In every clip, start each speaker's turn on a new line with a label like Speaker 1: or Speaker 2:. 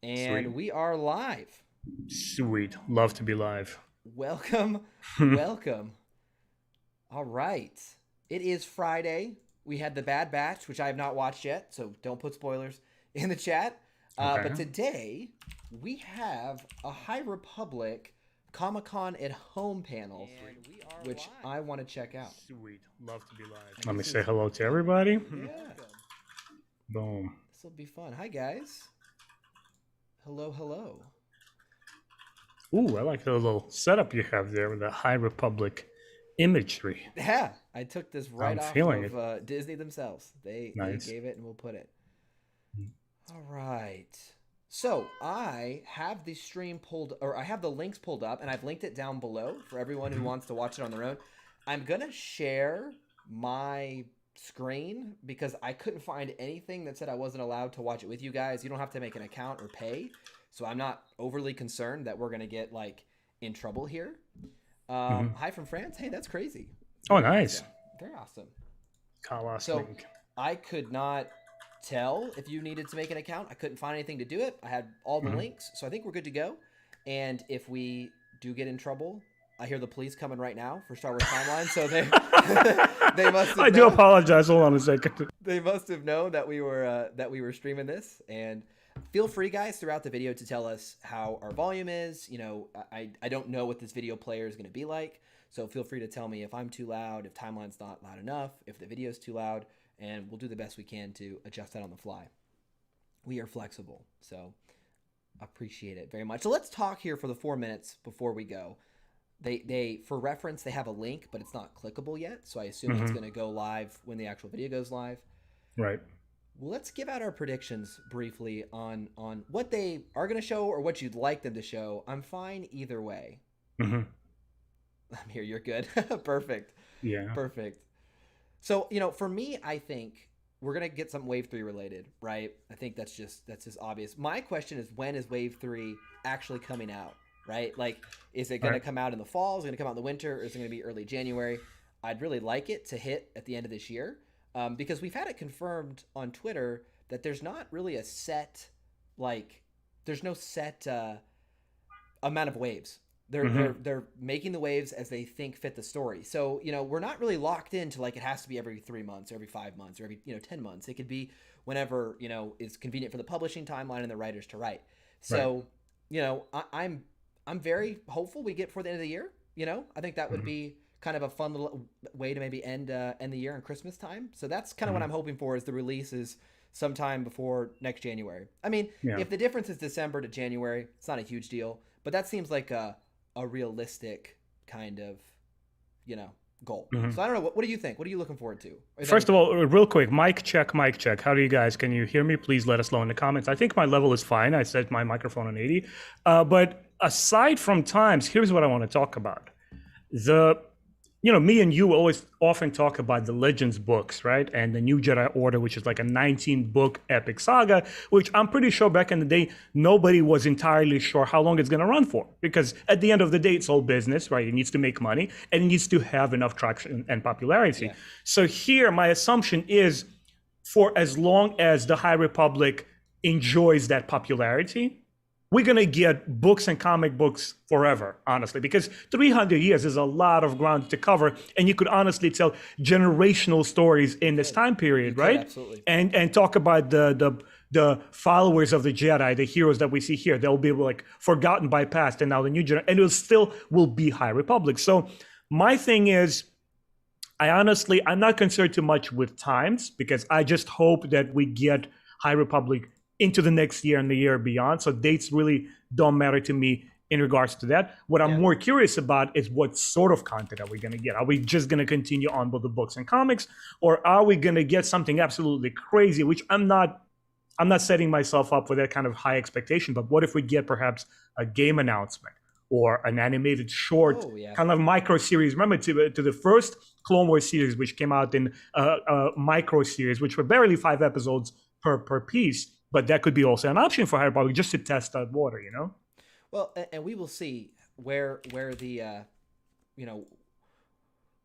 Speaker 1: And
Speaker 2: Sweet.
Speaker 1: we are live.
Speaker 2: Sweet. Love to be live.
Speaker 1: Welcome, welcome. All right. It is Friday. We had the Bad Batch, which I have not watched yet, so don't put spoilers in the chat.
Speaker 2: Okay.
Speaker 1: But today, we have a High Republic Comic Con at Home panel, which I want to check out.
Speaker 2: Sweet. Love to be live. Let me say hello to everybody.
Speaker 1: Yeah,
Speaker 2: Boom.
Speaker 1: this will be fun. Hi, guys. Hello, hello.
Speaker 2: Ooh, I like the little setup you have there with the High Republic imagery.
Speaker 1: Yeah, I took this right
Speaker 2: I'm
Speaker 1: off
Speaker 2: feeling
Speaker 1: of Disney themselves. They
Speaker 2: Nice.
Speaker 1: gave it, and we'll put it. All right. So I have the stream pulled, or I have the links pulled up, and I've linked it down below for everyone who wants to watch it on their own. I'm gonna share my screen because I couldn't find anything that said I wasn't allowed to watch it with you guys. You don't have to make an account or pay, so I'm not overly concerned that we're gonna get like in trouble here. Hi from France. Hey, that's crazy.
Speaker 2: Oh, nice.
Speaker 1: Very awesome.
Speaker 2: Kalas
Speaker 1: So
Speaker 2: link.
Speaker 1: I could not tell if you needed to make an account. I couldn't find anything to do it. I had all the links, so I think we're good to go. And if we do get in trouble, I hear the police coming right now for Star Wars Timeline, so they they must have
Speaker 2: I do
Speaker 1: known,
Speaker 2: apologize. Hold on a second.
Speaker 1: they must have known that we were streaming this. And feel free, guys, throughout the video to tell us how our volume is. You know, I don't know what this video player is going to be like, so feel free to tell me if I'm too loud, if Timeline's not loud enough, if the video's too loud, and we'll do the best we can to adjust that on the fly. We are flexible, so appreciate it very much. So let's talk here for the 4 minutes before we go. They for reference, they have a link, but it's not clickable yet, so I assume it's going to go live when the actual video goes live.
Speaker 2: Right.
Speaker 1: Well, let's give out our predictions briefly on what they are going to show or what you'd like them to show. I'm fine either way. I'm here. You're good. Perfect.
Speaker 2: Yeah.
Speaker 1: Perfect. So, you know, for me, I think we're going to get some Wave 3 related, right? I think that's just obvious. My question is, when is Wave 3 actually coming out, right? Like, is it going to come out in the fall? Is it going to come out in the winter? Or is it going to be early January? I'd really like it to hit at the end of this year. Because we've had it confirmed on Twitter that there's not really a set, like, there's no set amount of waves. They're making the waves as they think fit the story. So, you know, we're not really locked into like it has to be every 3 months or every 5 months or every 10 months. It could be whenever is convenient for the publishing timeline and the writers to write. So, I'm very hopeful we get before the end of the year. I think that would be kind of a fun little way to maybe end the year in Christmas time. So that's kind of what I'm hoping for, is the release is sometime before next January. I mean, if the difference is December to January, it's not a huge deal, but that seems like a realistic kind of, goal. So I don't know. What do you think? What are you looking forward to?
Speaker 2: First of all, real quick, mic check, mic check. How do you guys, can you hear me? Please let us know in the comments. I think my level is fine. I set my microphone on 80. But aside from times, here's what I want to talk about. Me and you always often talk about the Legends books, right? And the New Jedi Order, which is like a 19-book epic saga, which I'm pretty sure back in the day, nobody was entirely sure how long it's going to run for. Because at the end of the day, it's all business, right? It needs to make money and it needs to have enough traction and popularity. Yeah. So here, my assumption is for as long as the High Republic enjoys that popularity, we're going to get books and comic books forever, honestly, because 300 years is a lot of ground to cover. And you could honestly tell generational stories in this time period, right?
Speaker 1: Absolutely.
Speaker 2: And talk about the followers of the Jedi, the heroes that we see here. They'll be like forgotten by past and now the new Jedi, and it still will be High Republic. So my thing is, I'm not concerned too much with times, because I just hope that we get High Republic into the next year and the year beyond. So dates really don't matter to me in regards to that. What I'm more curious about is what sort of content are we going to get? Are we just going to continue on with the books and comics, or are we going to get something absolutely crazy, which I'm not setting myself up for that kind of high expectation, but what if we get perhaps a game announcement or an animated short, kind of micro series? Remember to the first Clone Wars series, which came out in a micro series, which were barely 5 episodes per piece. But that could be also an option for High Republic, just to test that water,
Speaker 1: Well, and we will see where the,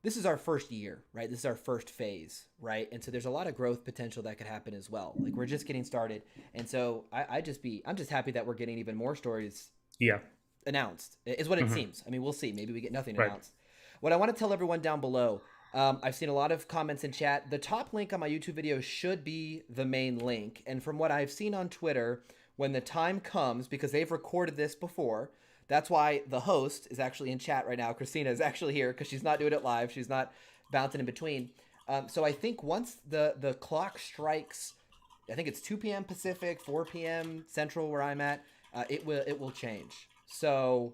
Speaker 1: this is our first year, right? This is our first phase, right? And so there's a lot of growth potential that could happen as well. Like we're just getting started. And so I'm just happy that we're getting even more stories announced is what it seems. I mean, we'll see. Maybe we get nothing announced. What I want to tell everyone down below, I've seen a lot of comments in chat. The top link on my YouTube video should be the main link. And from what I've seen on Twitter, when the time comes, because they've recorded this before, that's why the host is actually in chat right now. Christina is actually here because she's not doing it live. She's not bouncing in between. So I think once the clock strikes, I think it's 2 p.m. Pacific, 4 p.m. Central where I'm at, it will change. So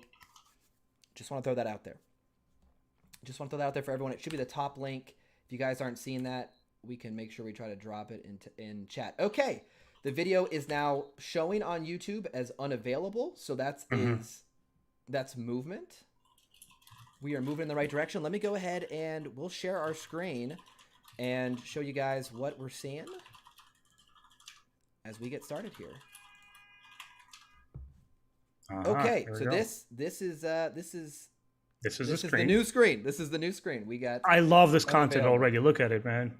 Speaker 1: just want to throw that out there. Just want to throw that out there for everyone. It should be the top link. If you guys aren't seeing that, we can make sure we try to drop it in chat. Okay. The video is now showing on YouTube as unavailable. So that's movement. We are moving in the right direction. Let me go ahead and we'll share our screen and show you guys what we're seeing as we get started here. Okay, so this is the new screen. This is the new screen. We got.
Speaker 2: I love this content already. Look at it, man.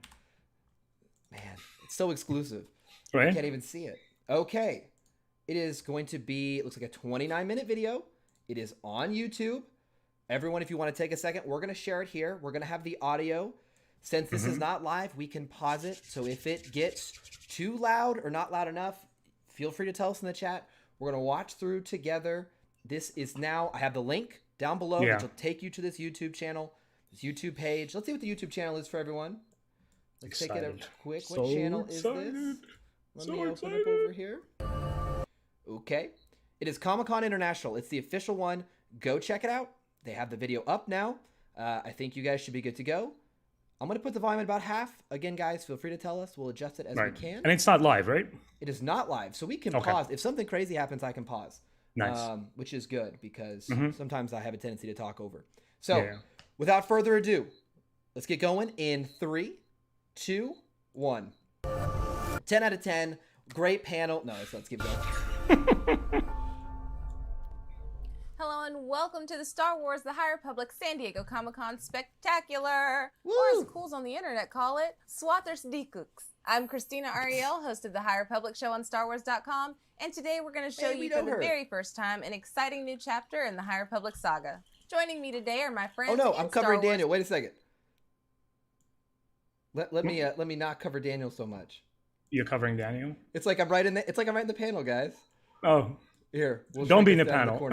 Speaker 1: Man, it's so exclusive.
Speaker 2: Right?
Speaker 1: You can't even see it. Okay, it is going to be. It looks like a 29-minute video. It is on YouTube. Everyone, if you want to take a second, we're going to share it here. We're going to have the audio. Since this is not live, we can pause it. So if it gets too loud or not loud enough, feel free to tell us in the chat. We're going to watch through together. This is now, I have the link down below, which will take you to this YouTube channel, this YouTube page. Let's see what the YouTube channel is for everyone. Let's take it a quick. What channel is this? Let me open up over here. Okay. It is Comic-Con International. It's the official one. Go check it out. They have the video up now. I think you guys should be good to go. I'm going to put the volume at about half. Again, guys, feel free to tell us. We'll adjust it as we can.
Speaker 2: And it's not live, right?
Speaker 1: It is not live. So we can pause. If something crazy happens, I can pause.
Speaker 2: Nice.
Speaker 1: Which is good because sometimes I have a tendency to talk over. So without further ado, let's get going in 3, 2, 1. 10 out of 10. Great panel. No, let's keep going.
Speaker 3: Hello and welcome to the Star Wars The High Republic San Diego Comic-Con Spectacular,
Speaker 1: Woo!
Speaker 3: or as cools on the internet call it, Swathers Dekuks. I'm Christina Ariel, host of the High Republic Show on StarWars.com, and today we're going to show you for the very first time an exciting new chapter in the High Republic saga. Joining me today are my friends.
Speaker 1: Oh no, I'm covering Daniel. Wait a second. Let me not cover Daniel so much.
Speaker 2: You're covering Daniel?
Speaker 1: It's like I'm right in the panel, guys.
Speaker 2: Oh.
Speaker 1: Here.
Speaker 2: Don't be in the panel.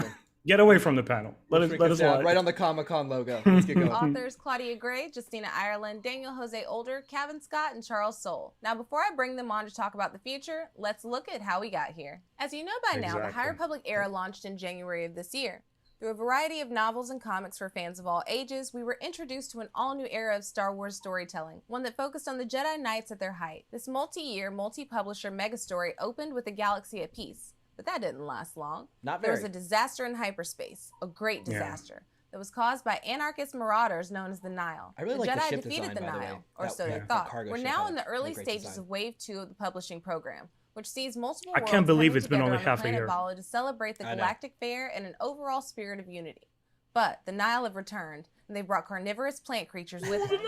Speaker 2: Get away from the panel. Let us watch.
Speaker 1: Right on the Comic-Con logo. Let's get going.
Speaker 3: Authors Claudia Gray, Justina Ireland, Daniel Jose Older, Kevin Scott, and Charles Soule. Now, before I bring them on to talk about the future, let's look at how we got here. As you know by now, the High Republic era launched in January of this year. Through a variety of novels and comics for fans of all ages, we were introduced to an all-new era of Star Wars storytelling, one that focused on the Jedi Knights at their height. This multi-year, multi-publisher megastory opened with a galaxy at peace. But that didn't last long. There was a disaster in hyperspace, a great disaster, that was caused by anarchist marauders known as the Nihil.
Speaker 1: I really
Speaker 3: the
Speaker 1: like
Speaker 3: Jedi
Speaker 1: the ship
Speaker 3: defeated
Speaker 1: design,
Speaker 3: the
Speaker 1: by
Speaker 3: Nihil,
Speaker 1: way.
Speaker 3: or so they thought. We're now in the early stages
Speaker 1: design.
Speaker 3: of Wave 2 of the publishing program, which sees multiple
Speaker 2: I
Speaker 3: worlds
Speaker 2: can't believe
Speaker 3: coming
Speaker 2: it's been
Speaker 3: together
Speaker 2: only
Speaker 3: on
Speaker 2: half
Speaker 3: the
Speaker 2: a
Speaker 3: planet
Speaker 2: year.
Speaker 3: Bala to celebrate the galactic fair and an overall spirit of unity. But the Nihil have returned, and they brought carnivorous plant creatures with them.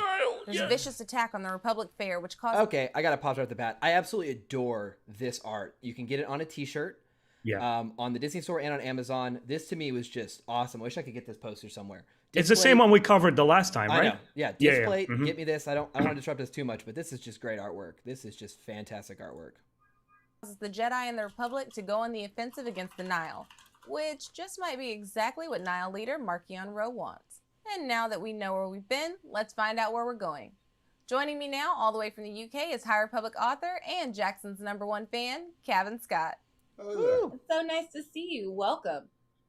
Speaker 3: There's a vicious attack on the Republic Fair, which caused...
Speaker 1: Okay, I gotta pause right at the bat. I absolutely adore this art. You can get it on a t-shirt.
Speaker 2: Yeah.
Speaker 1: On the Disney Store and on Amazon. This to me was just awesome. I wish I could get this poster somewhere.
Speaker 2: It's the same one we covered the last time, right?
Speaker 1: I know. Yeah, Display, get me this. I don't want to disrupt this too much, but this is just great artwork. This is just fantastic artwork.
Speaker 3: The Jedi and the Republic to go on the offensive against the Nihil, which just might be exactly what Nihil leader Marchion Ro wants. And now that we know where we've been, let's find out where we're going. Joining me now, all the way from the UK, is High Republic author and Jackson's #1 fan, Kevin Scott.
Speaker 4: Oh, it's so nice to see you. Welcome.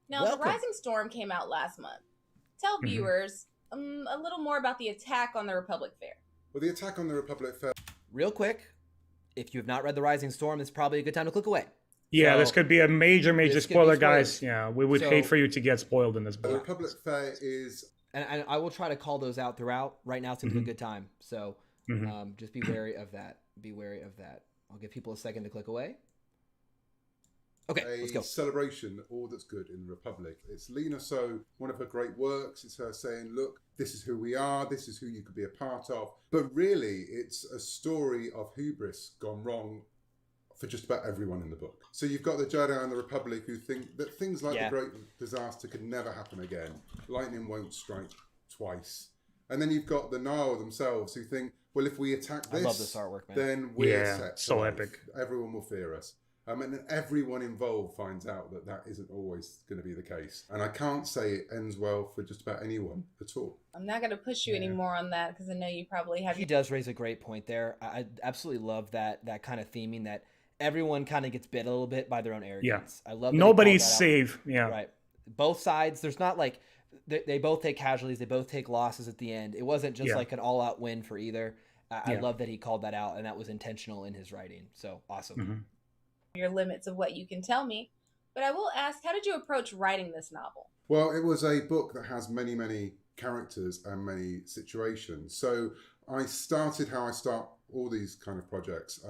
Speaker 4: Now, The Rising Storm came out last month. Tell viewers a little more about the attack on the Republic Fair.
Speaker 5: Well, the attack on the Republic Fair.
Speaker 1: Real quick, if you have not read The Rising Storm, it's probably a good time to click away.
Speaker 2: Yeah, this could be a major spoiler, guys. Yeah, we would hate for you to get spoiled in this book.
Speaker 5: The Republic Fair is...
Speaker 1: And I will try to call those out throughout. Right now seems like a good time. So just be wary of that. Be wary of that. I'll give people a second to click away. Okay, let's go.
Speaker 5: celebration of all that's good in the Republic. It's Lena So, one of her great works. It's her saying, look, this is who we are, this is who you could be a part of. But really, it's a story of hubris gone wrong for just about everyone in the book. So you've got the Jedi and the Republic who think that things like the Great Disaster could never happen again. Lightning won't strike twice. And then you've got the Nihil themselves who think, well, if we attack this,
Speaker 1: I love this artwork, man.
Speaker 5: then we're set.
Speaker 2: So epic.
Speaker 5: Everyone will fear us. And then everyone involved finds out that that isn't always going to be the case. And I can't say it ends well for just about anyone at all.
Speaker 4: I'm not going to push you anymore on that because I know you probably have...
Speaker 1: He does raise a great point there. I absolutely love that kind of theming, that everyone kind of gets bit a little bit by their own arrogance. I love that
Speaker 2: nobody's safe. Yeah.
Speaker 1: Right. Both sides, there's not like... They both take casualties. They both take losses at the end. It wasn't just like an all-out win for either. I love that he called that out, and that was intentional in his writing. So awesome.
Speaker 2: Mm-hmm.
Speaker 4: Your limits of what you can tell me. But I will ask, how did you approach writing this novel?
Speaker 5: Well, it was a book that has many, many characters and many situations. So I started how I start all these kind of projects.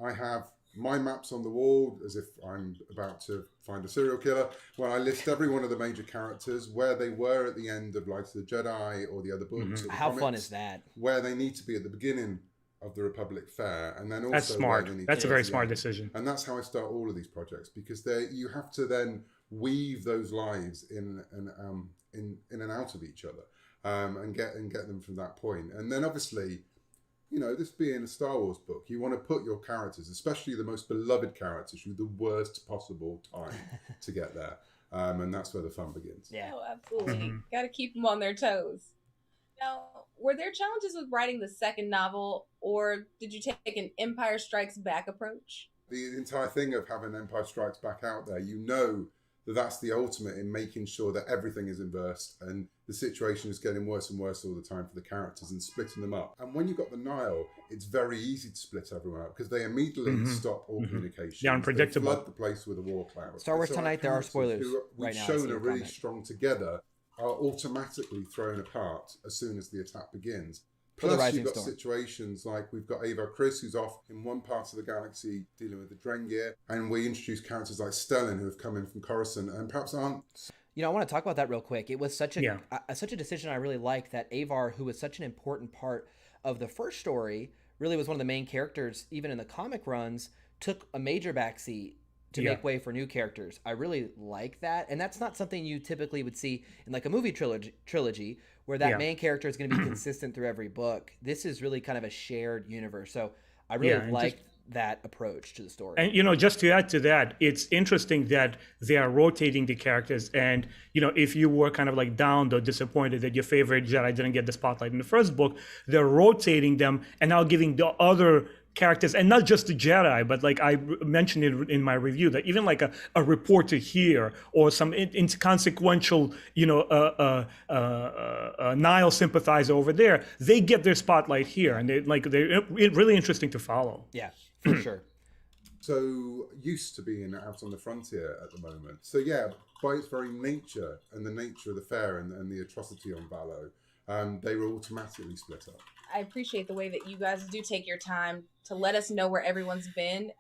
Speaker 5: I have mind maps on the wall as if I'm about to find a serial killer, where I list every one of the major characters, where they were at the end of Light of the Jedi or the other books. Or the
Speaker 1: How
Speaker 5: comics,
Speaker 1: fun is that?
Speaker 5: Where they need to be at the beginning of the Republic Fair, and then also
Speaker 2: that's smart. That's a very smart decision.
Speaker 5: And that's how I start all of these projects, because you have to then weave those lives in and out of each other, and get them from that point. And then obviously, you know, this being a Star Wars book, you want to put your characters, especially the most beloved characters, through the worst possible time to get there. And that's where the fun begins.
Speaker 1: Yeah.
Speaker 4: Oh, absolutely. Got to keep them on their toes. Now, were there challenges with writing the second novel, or did you take an Empire Strikes Back approach?
Speaker 5: The entire thing of having Empire Strikes Back out there, you know that that's the ultimate in making sure that everything is inversed and the situation is getting worse and worse all the time for the characters and splitting them up. And when you've got the Nihil, it's very easy to split everyone up because they immediately stop all communication.
Speaker 2: Yeah, unpredictable.
Speaker 5: They flood the place with a war cloud.
Speaker 1: Star Wars Tonight, there are spoilers
Speaker 5: who
Speaker 1: right now.
Speaker 5: We've shown are really strong together, are automatically thrown apart as soon as the attack begins. Plus, you've got situations like we've got Ava Chris, who's off in one part of the galaxy dealing with the Drengir, and we introduce characters like Stellan, who have come in from Coruscant and perhaps aren't.
Speaker 1: You know, I want to talk about that real quick. It was such a decision I really liked, that Avar, who was such an important part of the first story, really was one of the main characters, even in the comic runs, took a major backseat to make way for new characters. I really like that. And that's not something you typically would see in like a movie trilogy where that main character is going to be consistent through every book. This is really kind of a shared universe. So I really like that approach to the story.
Speaker 2: And, you know, just to add to that, it's interesting that they are rotating the characters. And, you know, if you were kind of like down or disappointed that your favorite Jedi didn't get the spotlight in the first book, they're rotating them and now giving the other characters, and not just the Jedi, but like I mentioned it in my review, that even like a reporter here or some inconsequential, you know, Nihil sympathizer over there, they get their spotlight here, and they're really interesting to follow.
Speaker 1: Yeah, for sure.
Speaker 5: So used to being out on the frontier at the moment. So yeah, by its very nature and the nature of the fair and the atrocity on Valo, they were automatically split up.
Speaker 4: I appreciate the way that you guys do take your time to let us know where everyone's been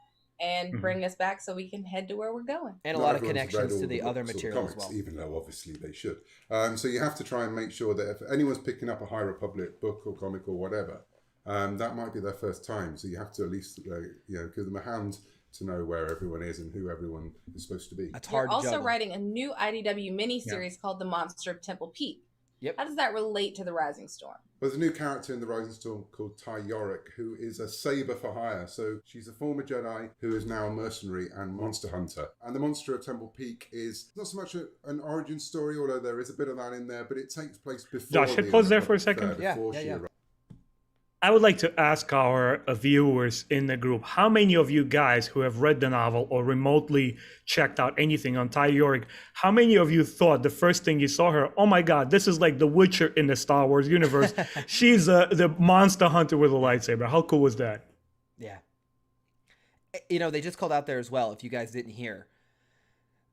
Speaker 4: and bring us back so we can head to where we're going.
Speaker 1: And a lot of connections to the other material as well.
Speaker 5: Even though obviously they should. So you have to try and make sure that if anyone's picking up a High Republic book or comic or whatever, that might be their first time. So you have to at least give them a hand to know where everyone is and who everyone is supposed to be.
Speaker 1: It's hard.
Speaker 4: You're also writing a new IDW miniseries called The Monster of Temple Peak.
Speaker 1: Yep.
Speaker 4: How does that relate to the Rising Storm?
Speaker 5: Well, there's a new character in the Rising Storm called Ty Yorick, who is a saber for hire. So she's a former Jedi who is now a mercenary and monster hunter. And the Monster of Temple Peak is not so much an origin story, although there is a bit of that in there, but it takes place before.
Speaker 2: Josh, hit pause there for a second.
Speaker 1: Yeah.
Speaker 2: I would like to ask our viewers in the group, how many of you guys who have read the novel or remotely checked out anything on Ty Yorick, how many of you thought the first thing you saw her, oh my God, this is like the Witcher in the Star Wars universe. She's the monster hunter with a lightsaber. How cool was that?
Speaker 1: Yeah. You know, they just called out there as well, if you guys didn't hear.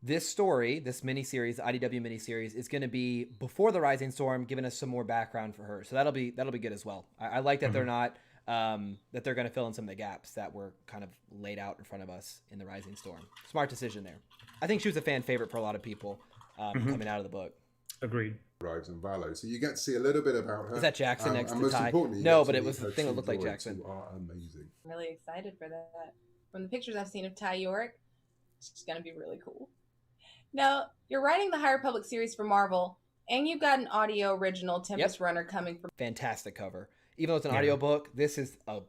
Speaker 1: This story, this miniseries, IDW miniseries, is going to be before the Rising Storm, giving us some more background for her. So that'll be good as well. I like that they're not that they're going to fill in some of the gaps that were kind of laid out in front of us in the Rising Storm. Smart decision there. I think she was a fan favorite for a lot of people coming out of the book.
Speaker 2: Agreed.
Speaker 5: Rives and Valo, so you get to see a little bit about her.
Speaker 1: Is that Jackson next
Speaker 5: and
Speaker 1: to
Speaker 5: most
Speaker 1: Ty?
Speaker 5: importantly, you
Speaker 1: No,
Speaker 5: get
Speaker 1: but
Speaker 5: to
Speaker 1: it was
Speaker 5: meet
Speaker 1: the
Speaker 5: her
Speaker 1: thing that
Speaker 5: two
Speaker 1: looked like
Speaker 5: droids,
Speaker 1: Jackson.
Speaker 5: who are amazing.
Speaker 4: I'm really excited for that. From the pictures I've seen of Ty York, it's just going to be really cool. Now, you're writing the High Republic series for Marvel, and you've got an audio original, Tempest Runner, coming from...
Speaker 1: Fantastic cover. Even though it's an audiobook, this is a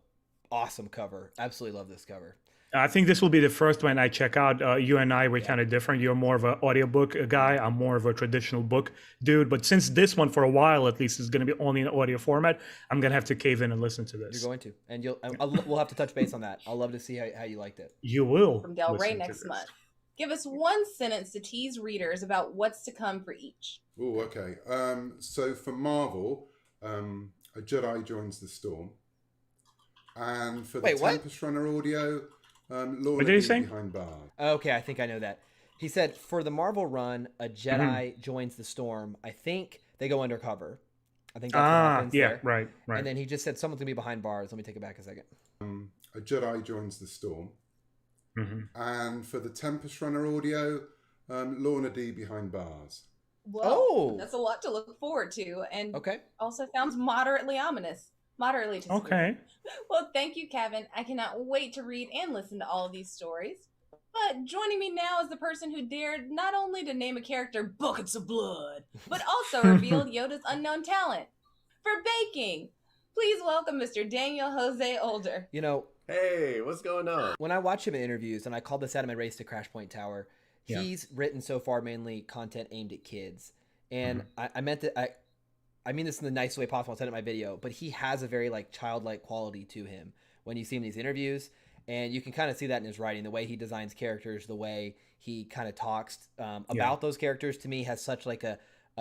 Speaker 1: awesome cover. Absolutely love this cover.
Speaker 2: I think this will be the first one I check out. You and I were kind of different. You're more of an audiobook guy. I'm more of a traditional book dude. But since this one, for a while at least, is going to be only in audio format, I'm going to have to cave in and listen to this.
Speaker 1: You're going to. And we'll have to touch base on that. I'll love to see how you liked it.
Speaker 2: You will.
Speaker 4: From Del Rey next month. Give us one sentence to tease readers about what's to come for each.
Speaker 5: Oh, okay. So for Marvel, a Jedi joins the storm. And for the Tempest Runner audio...
Speaker 2: what did he say?
Speaker 5: Behind bars.
Speaker 1: Okay, I think I know that. He said for the Marvel run, a Jedi joins the storm. I think they go undercover. I think that's what happens there.
Speaker 2: Right.
Speaker 1: And then he just said someone's gonna be behind bars. Let me take it back a second.
Speaker 5: A Jedi joins the storm. And for the Tempest Runner audio, Lorna D behind bars.
Speaker 4: Well, that's a lot to look forward to, and
Speaker 1: okay,
Speaker 4: also sounds moderately ominous. Moderately to
Speaker 2: okay.
Speaker 4: Well, thank you, Kevin. I cannot wait to read and listen to all of these stories. But joining me now is the person who dared not only to name a character buckets of blood, but also revealed Yoda's unknown talent for baking. Please welcome Mr. Daniel Jose Older.
Speaker 1: You know,
Speaker 6: hey, what's going on?
Speaker 1: When I watch him in interviews, and I called this out in my Race to Crashpoint Tower, he's written so far mainly content aimed at kids. And I meant that I mean this in the nicest way possible. I said it in my video, but he has a very like childlike quality to him when you see him in these interviews, and you can kind of see that in his writing, the way he designs characters, the way he kind of talks about those characters. To me, has such like a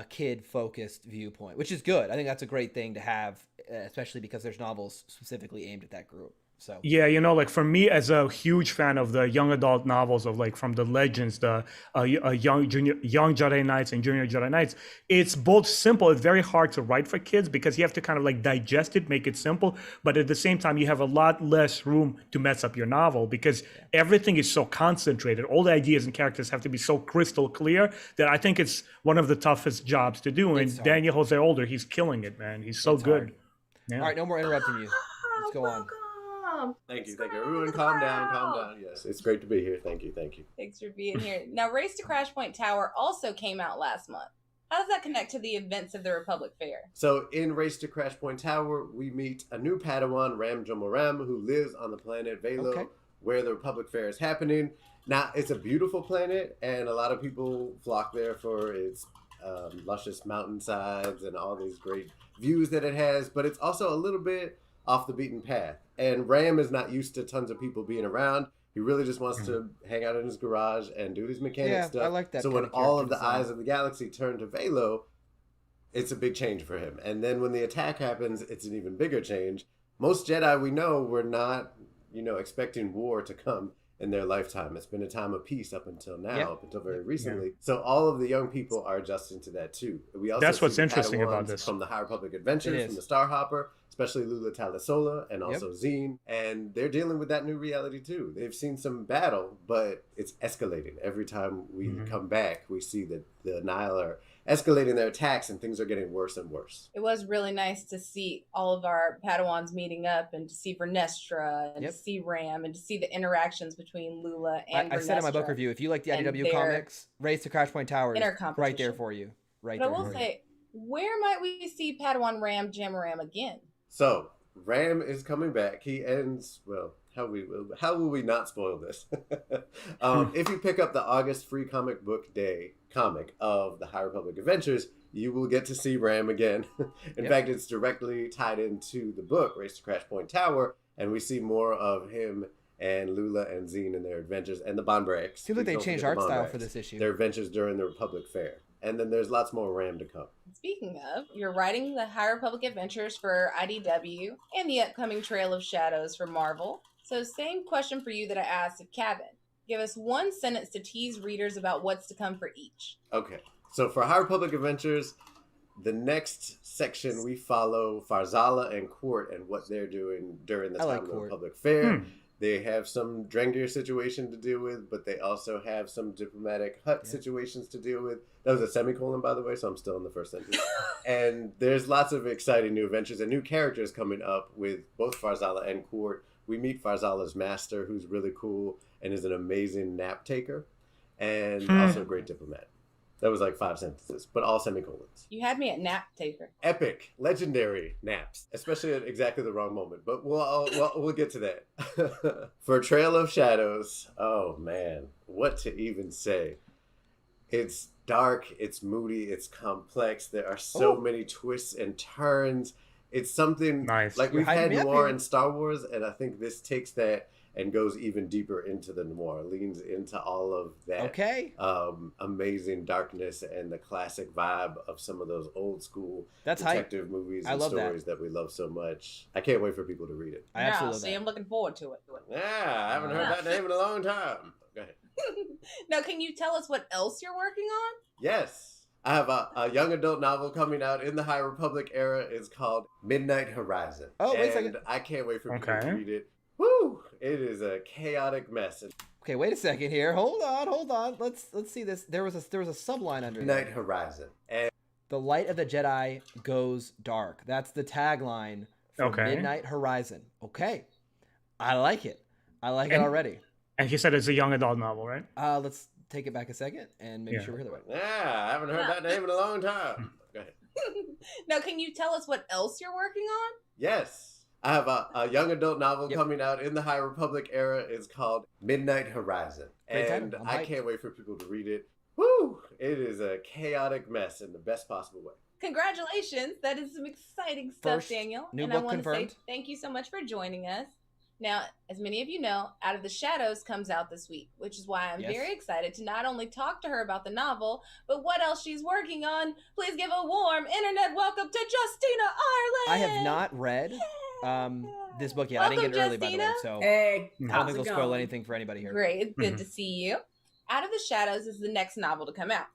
Speaker 1: kid focused viewpoint, which is good. I think that's a great thing to have, especially because there's novels specifically aimed at that group. So
Speaker 2: yeah, you know, like for me as a huge fan of the young adult novels of like from the Legends, the young Jedi Knights and Junior Jedi Knights, it's both simple. It's very hard to write for kids because you have to kind of like digest it, make it simple. But at the same time, you have a lot less room to mess up your novel because everything is so concentrated. All the ideas and characters have to be so crystal clear that I think it's one of the toughest jobs to do. And Daniel Jose Older, he's killing it, man. He's so good.
Speaker 1: Yeah. All right, no more interrupting you. Let's go on.
Speaker 6: Thank you. Everyone calm down. Yes, it's great to be here. Thank you.
Speaker 4: Thanks for being here. Now, Race to Crashpoint Tower also came out last month. How does that connect to the events of the Republic Fair?
Speaker 6: So, in Race to Crashpoint Tower, we meet a new Padawan, Ram Jomaram, who lives on the planet Velo, where the Republic Fair is happening. Now, it's a beautiful planet, and a lot of people flock there for its luscious mountainsides and all these great views that it has, but it's also a little bit off the beaten path. And Ram is not used to tons of people being around. He really just wants to hang out in his garage and do his mechanic stuff.
Speaker 1: I like that.
Speaker 6: So when all of the eyes of the galaxy turn to Velo, it's a big change for him. And then when the attack happens, it's an even bigger change. Most Jedi we know were not, expecting war to come in their lifetime. It's been a time of peace up until now, up until very recently. So all of the young people are adjusting to that too. We also
Speaker 2: That's what's interesting about this.
Speaker 6: From the High Republic Adventures, from the Starhopper, especially Lula Talasola and also Zine, and they're dealing with that new reality too. They've seen some battle, but it's escalating. Every time we come back, we see that the Nihil are escalating their attacks and things are getting worse and worse.
Speaker 4: It was really nice to see all of our Padawans meeting up and to see Vernestra and to see Ram and to see the interactions between Lula and Vernestra.
Speaker 1: I said in my book review, if you like the IDW comics, Race to Crashpoint Tower is right there for you. But
Speaker 4: I will say, where might we see Padawan Ram Jamaram again?
Speaker 6: So, Ram is coming back. He ends, how will we not spoil this? If you pick up the August Free Comic Book Day comic of the High Republic Adventures, you will get to see Ram again. In fact, it's directly tied into the book, Race to Crashpoint Tower, and we see more of him and Lula and Zine and their adventures, and the Bonbraks.
Speaker 1: Seems like they changed art style for this issue.
Speaker 6: Their adventures during the Republic Fair. And then there's lots more Ram to come.
Speaker 4: Speaking of, you're writing the High Republic Adventures for IDW and the upcoming Trail of Shadows for Marvel. So same question for you that I asked of Kevin. Give us one sentence to tease readers about what's to come for each.
Speaker 6: Okay. So for High Republic Adventures, The next section, we follow Farzala and Court and what they're doing during the time of the Republic Fair. They have some Drengir situation to deal with, but they also have some diplomatic hut situations to deal with. That was a semicolon, by the way, so I'm still in the first sentence. And there's lots of exciting new adventures and new characters coming up with both Farzala and Court. We meet Farzala's master, who's really cool and is an amazing nap taker and also a great diplomat. That was like 5 sentences, but all semicolons.
Speaker 4: You had me at nap taker.
Speaker 6: Epic, legendary naps, especially at exactly the wrong moment. But we'll get to that. For Trail of Shadows, oh man, what to even say? It's dark, it's moody, it's complex. There are so many twists and turns. It's something like we've had noir in Star Wars, and I think this takes that and goes even deeper into the noir, leans into all of that amazing darkness and the classic vibe of some of those old school detective movies and stories that we love so much. I can't wait for people to read it.
Speaker 4: I absolutely love that. I'm looking forward to it.
Speaker 6: Yeah, I haven't heard that name in a long time. Go ahead.
Speaker 4: Now, can you tell us what else you're working on?
Speaker 6: Yes. I have a young adult novel coming out in the High Republic era. It's called Midnight Horizon.
Speaker 1: Oh, wait a second.
Speaker 6: I can't wait for people to read it. Woo! It is a chaotic mess.
Speaker 1: Okay, wait a second here. Hold on. Let's see this. There was a subline under
Speaker 6: Midnight Horizon. And
Speaker 1: the light of the Jedi goes dark. That's the tagline for Midnight Horizon. Okay. I like it. I like it already.
Speaker 2: And he said it's a young adult novel, right?
Speaker 1: Let's take it back a second and make sure we're right.
Speaker 6: Yeah, I haven't heard that name in a long time. Go ahead.
Speaker 4: Now, can you tell us what else you're working on?
Speaker 6: Yes. I have a young adult novel coming out in the High Republic era. It's called Midnight Horizon. And I can't wait for people to read it. Woo! It is a chaotic mess in the best possible way.
Speaker 4: Congratulations. That is some exciting stuff, Daniel.
Speaker 1: New
Speaker 4: and
Speaker 1: book
Speaker 4: I want
Speaker 1: confirmed.
Speaker 4: to say thank you so much for joining us. Now, as many of you know, Out of the Shadows comes out this week, which is why I'm very excited to not only talk to her about the novel, but what else she's working on. Please give a warm internet welcome to Justina Ireland.
Speaker 1: I have not read this book yet.
Speaker 4: Welcome,
Speaker 1: I didn't get it early, by the way, so I don't think we'll spoil anything for anybody here.
Speaker 4: Great. It's good to see you. Out of the Shadows is the next novel to come out.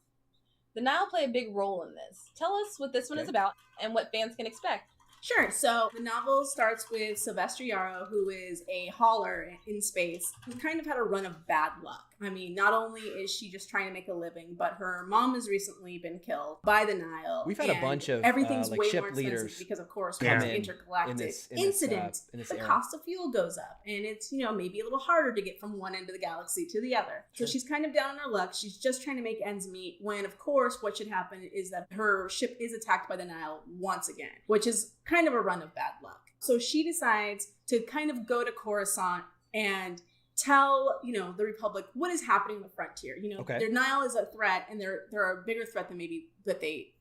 Speaker 4: The Nihil play a big role in this. Tell us what this one is about and what fans can expect.
Speaker 7: Sure. So the novel starts with Sylvester Yarrow, who is a hauler in space, who kind of had a run of bad luck. I mean, not only is she just trying to make a living, but her mom has recently been killed by the Nihil.
Speaker 1: We've had a bunch of
Speaker 7: everything's
Speaker 1: like
Speaker 7: way
Speaker 1: ship
Speaker 7: more
Speaker 1: leaders
Speaker 7: expensive because, of course, with the intergalactic incident, the cost of fuel goes up, and it's maybe a little harder to get from one end of the galaxy to the other. So she's kind of down on her luck. She's just trying to make ends meet. When, of course, what should happen is that her ship is attacked by the Nihil once again, which is kind of a run of bad luck. So she decides to kind of go to Coruscant and tell, the Republic what is happening on the frontier. Their Nihil is a threat, and they're a bigger threat than maybe that they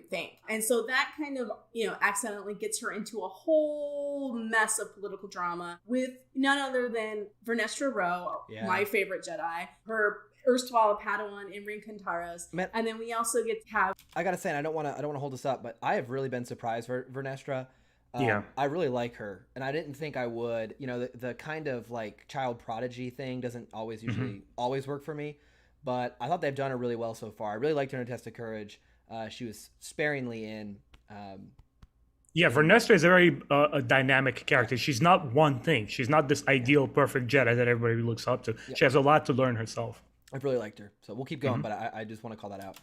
Speaker 7: think. And so that kind of, accidentally gets her into a whole mess of political drama with none other than Vernestra Rowe, my favorite Jedi, her erstwhile Padawan Imran Kantaros, and then we also get to have.
Speaker 1: I gotta say, and I don't want to hold this up, but I have really been surprised for Vernestra. I really like her, and I didn't think I would. The kind of like child prodigy thing doesn't always always work for me, but I thought they've done her really well so far. I really liked her in A Test of Courage. She was sparingly in.
Speaker 2: Vernestra is a very dynamic character. She's not one thing. She's not this ideal, perfect Jedi that everybody looks up to. She has a lot to learn herself.
Speaker 1: I've really liked her, so we'll keep going. But I just want to call that out.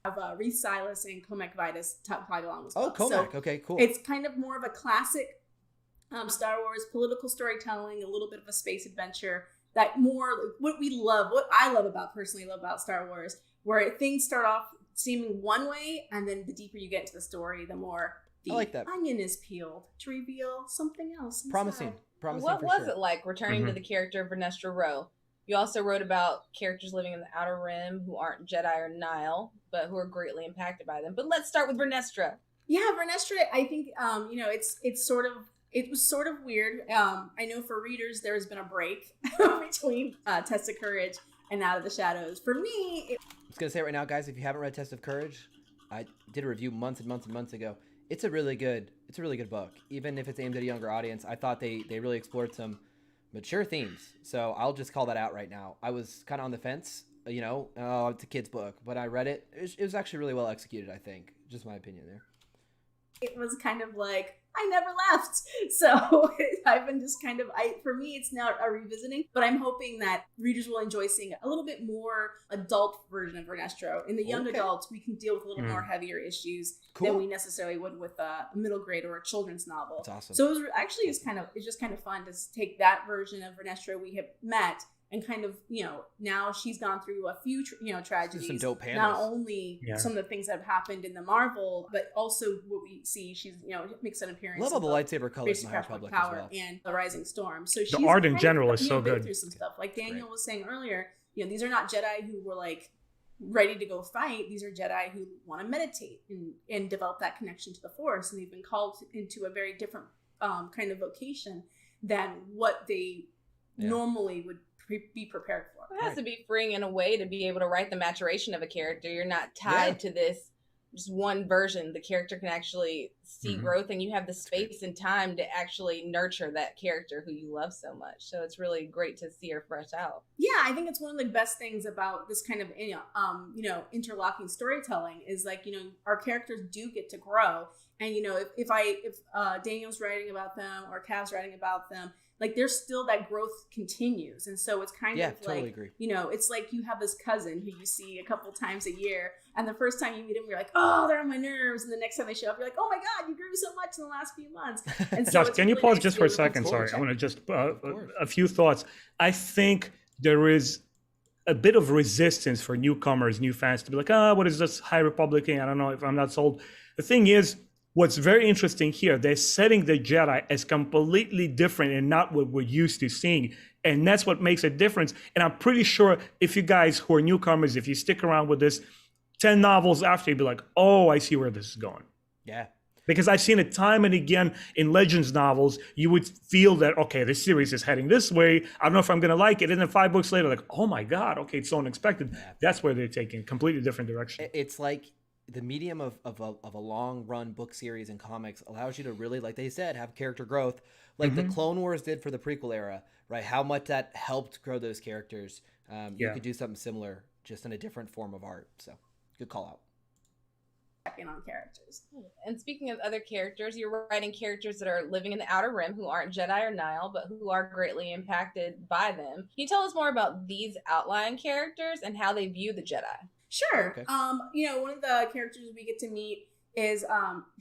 Speaker 7: Have Reese Silas and Comac Vitus tag along as
Speaker 1: Oh,
Speaker 7: well.
Speaker 1: Comac.
Speaker 7: So
Speaker 1: okay, cool.
Speaker 7: It's kind of more of a classic Star Wars political storytelling, a little bit of a space adventure. That more what I love about Star Wars, where things start off seeming one way, and then the deeper you get into the story, the more the onion is peeled to reveal something else inside.
Speaker 1: Promising.
Speaker 4: What was it like returning to the character of Vernestra Rowe? You also wrote about characters living in the Outer Rim who aren't Jedi or Nihil, but who are greatly impacted by them. But let's start with Vernestra.
Speaker 7: Yeah, Vernestra, I think, it was sort of weird. I know for readers, there has been a break between Test of Courage and Out of the Shadows. For me,
Speaker 1: I was going to say right now, guys, if you haven't read Test of Courage, I did a review months and months and months ago. It's a really good book. Even if it's aimed at a younger audience, I thought they really explored some mature themes. So I'll just call that out right now. I was kind of on the fence you know, oh, it's a kid's book, but I read it. It was actually really well executed, I think. Just my opinion there.
Speaker 7: It was kind of like, I never left. So I've been just kind of, for me, it's now a revisiting, but I'm hoping that readers will enjoy seeing a little bit more adult version of Vernestra. In the young adults, we can deal with a little more heavier issues than we necessarily would with a middle grade or a children's novel.
Speaker 1: That's awesome.
Speaker 7: So it was actually, it's just kind of fun to take that version of Vernestra we have met and kind of, you know, now she's gone through a few, tragedies.
Speaker 1: Some dope panels.
Speaker 7: Not only some of the things that have happened in the Marvel, but also what we see. She's, makes an appearance.
Speaker 1: Love all the lightsaber colors in High Republic as well.
Speaker 7: And the Rising Storm. So she's
Speaker 2: the art in general is so good.
Speaker 7: Through some stuff, like Daniel was saying earlier. These are not Jedi who were like ready to go fight. These are Jedi who want to meditate and develop that connection to the Force, and they've been called into a very different kind of vocation than what they normally would be prepared for.
Speaker 4: It has to be freeing in a way to be able to write the maturation of a character. You're not tied to this just one version. The character can actually see growth, and you have the space and time to actually nurture that character who you love so much. So it's really great to see her fresh out.
Speaker 7: Yeah, I think it's one of the best things about this kind of interlocking storytelling is like, our characters do get to grow. And if Daniel's writing about them or Cav's writing about them, like there's still that growth continues. And so it's kind of
Speaker 1: totally
Speaker 7: like,
Speaker 1: agree.
Speaker 7: It's like you have this cousin who you see a couple times a year. And the first time you meet them, you're like, oh, they're on my nerves. And the next time they show up, you're like, oh my God, you grew so much in the last few months. And so
Speaker 2: Josh, can you pause just for a second? Sorry, I want to just, a few thoughts. I think there is a bit of resistance for newcomers, new fans to be like, what is this High Republic thing? I don't know if I'm not sold. The thing is, what's very interesting here, they're setting the Jedi as completely different and not what we're used to seeing. And that's what makes a difference. And I'm pretty sure if you guys who are newcomers, if you stick around with this 10 novels after, you'd be like, oh, I see where this is going.
Speaker 1: Yeah.
Speaker 2: Because I've seen it time and again in Legends novels, you would feel that, okay, this series is heading this way. I don't know if I'm going to like it. And then 5 books later, like, oh my God, okay, it's so unexpected. Yeah. That's where they're taking a completely different direction.
Speaker 1: It's like the medium of a long run book series and comics allows you to really, like they said, have character growth, like the Clone Wars did for the prequel era, right? How much that helped grow those characters. You could do something similar, just in a different form of art. So good call out.
Speaker 7: In on characters.
Speaker 4: And speaking of other characters, you're writing characters that are living in the Outer Rim who aren't Jedi or Nihil, but who are greatly impacted by them. Can you tell us more about these outlying characters and how they view the Jedi?
Speaker 7: Sure. Okay. One of the characters we get to meet is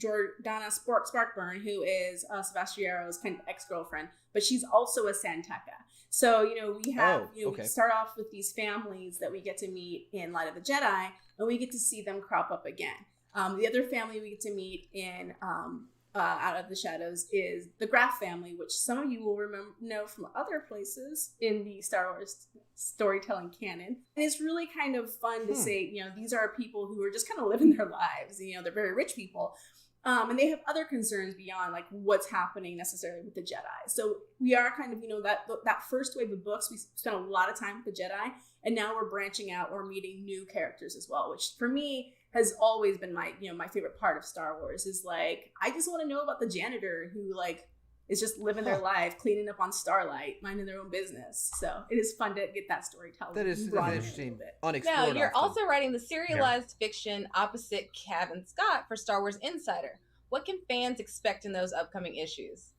Speaker 7: Jordana Sparkburn, who is Sebastiero's kind of ex-girlfriend, but she's also a Santeca. So, we have, we start off with these families that we get to meet in Light of the Jedi, and we get to see them crop up again. The other family we get to meet in Out of the Shadows is the Graff family, which some of you will know from other places in the Star Wars storytelling canon. And it's really kind of fun to say, these are people who are just kind of living their lives. They're very rich people. And they have other concerns beyond like what's happening necessarily with the Jedi. So we are kind of, that first wave of books, we spent a lot of time with the Jedi. And now we're branching out or meeting new characters as well, which for me has always been my favorite part of Star Wars is like, I just want to know about the janitor who like is just living their life, cleaning up on Starlight, minding their own business. So it is fun to get that storytelling.
Speaker 1: That is interesting.
Speaker 4: Now, you're also writing the serialized fiction opposite Cavan Scott for Star Wars Insider. What can fans expect in those upcoming issues?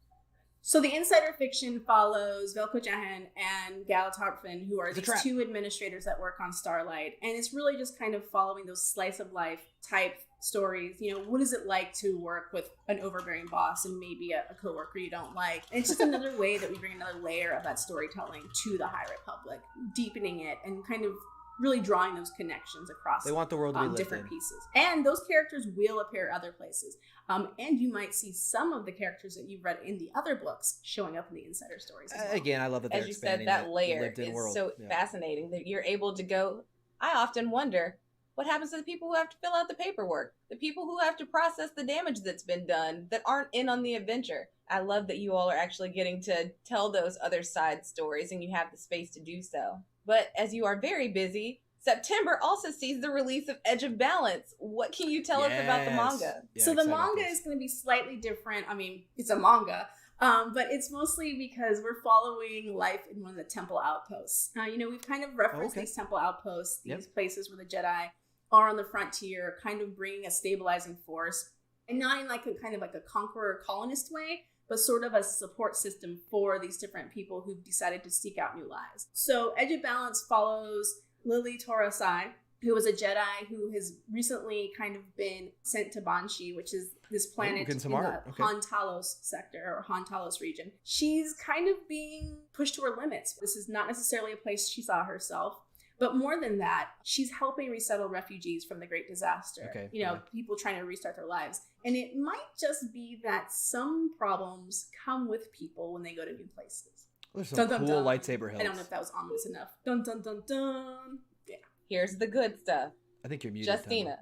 Speaker 7: So the Insider fiction follows Velko Jahan and Gal Tarpin, who are these two administrators that work on Starlight. And it's really just kind of following those slice of life type stories. What is it like to work with an overbearing boss and maybe a coworker you don't like? And it's just another way that we bring another layer of that storytelling to the High Republic, deepening it and kind of really drawing those connections across.
Speaker 1: They want the world to be
Speaker 7: different pieces. And those characters will appear other places. And you might see some of the characters that you've read in the other books showing up in the Insider stories as well.
Speaker 1: Again, I love that they're
Speaker 4: as you said, that layer is so fascinating that you're able to go. I often wonder what happens to the people who have to fill out the paperwork, the people who have to process the damage that's been done that aren't in on the adventure. I love that you all are actually getting to tell those other side stories and you have the space to do so. But as you are very busy, September also sees the release of Edge of Balance. What can you tell us about the manga?
Speaker 7: Yeah, so the manga is going to be slightly different. I mean, it's a manga, But it's mostly because we're following life in one of the temple outposts. We've kind of referenced these temple outposts, these places where the Jedi are on the frontier, kind of bringing a stabilizing force, and not in like a kind of like a conqueror colonist way, but sort of a support system for these different people who've decided to seek out new lives. So Edge of Balance follows Lily Torosai, who was a Jedi who has recently kind of been sent to Banshee, which is this planet in the Han Talos sector or Han Talos region. She's kind of being pushed to her limits. This is not necessarily a place she saw herself. But more than that, she's helping resettle refugees from the Great Disaster. People trying to restart their lives. And it might just be that some problems come with people when they go to new places.
Speaker 1: There's some cool lightsaber hills.
Speaker 7: I don't know if that was ominous enough. Dun, dun, dun, dun. Yeah.
Speaker 3: Here's the good stuff.
Speaker 1: I think you're muted.
Speaker 3: Justina,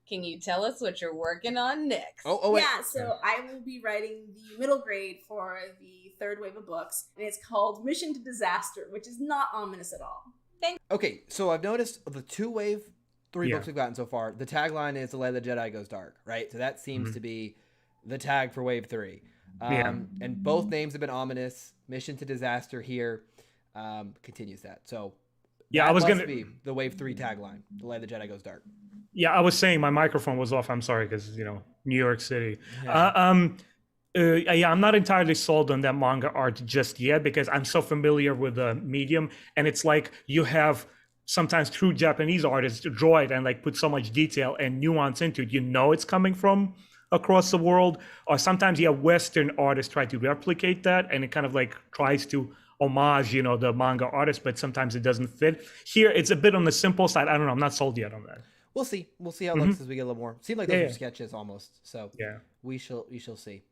Speaker 3: can you tell us what you're working on next?
Speaker 7: Oh, wait. Yeah, so I will be writing the middle grade for the third wave of books. And it's called Mission to Disaster, which is not ominous at all.
Speaker 1: Okay, so I've noticed the 3 books we've gotten so far, the tagline is The Light of the Jedi Goes Dark, right? So that seems to be the tag for Wave 3. And both names have been ominous. Mission to Disaster here continues that. So
Speaker 2: I was going
Speaker 1: to be the Wave 3 tagline, The Light of the Jedi Goes Dark.
Speaker 2: Yeah, I was saying my microphone was off. I'm sorry, because, New York City. I'm not entirely sold on that manga art just yet because I'm so familiar with the medium, and it's like you have sometimes true Japanese artists draw it and like put so much detail and nuance into it. It's coming from across the world, or sometimes you have Western artists try to replicate that, and it kind of like tries to homage, the manga artist, but sometimes it doesn't fit. Here, it's a bit on the simple side. I don't know. I'm not sold yet on that.
Speaker 1: We'll see. We'll see how it looks as we get a little more. Seemed like those were sketches almost. So we shall see.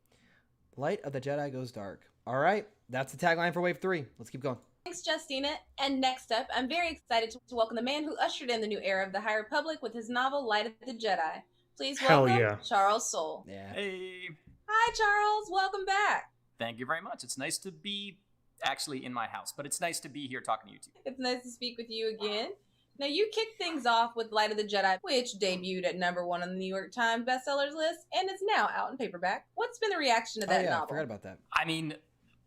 Speaker 1: Light of the Jedi Goes Dark. All right, that's the tagline for Wave 3. Let's keep going.
Speaker 3: Thanks, Justina. And next up, I'm very excited to welcome the man who ushered in the new era of the High Republic with his novel Light of the Jedi. Please welcome Charles Soule.
Speaker 1: Yeah.
Speaker 8: Hey.
Speaker 3: Hi, Charles. Welcome back.
Speaker 8: Thank you very much. It's nice to be actually in my house, but it's nice to be here talking to you two.
Speaker 3: It's nice to speak with you again. Now, you kicked things off with Light of the Jedi, which debuted at #1 on the New York Times bestsellers list and is now out in paperback. What's been the reaction to that novel?
Speaker 1: I forgot about that.
Speaker 8: I mean,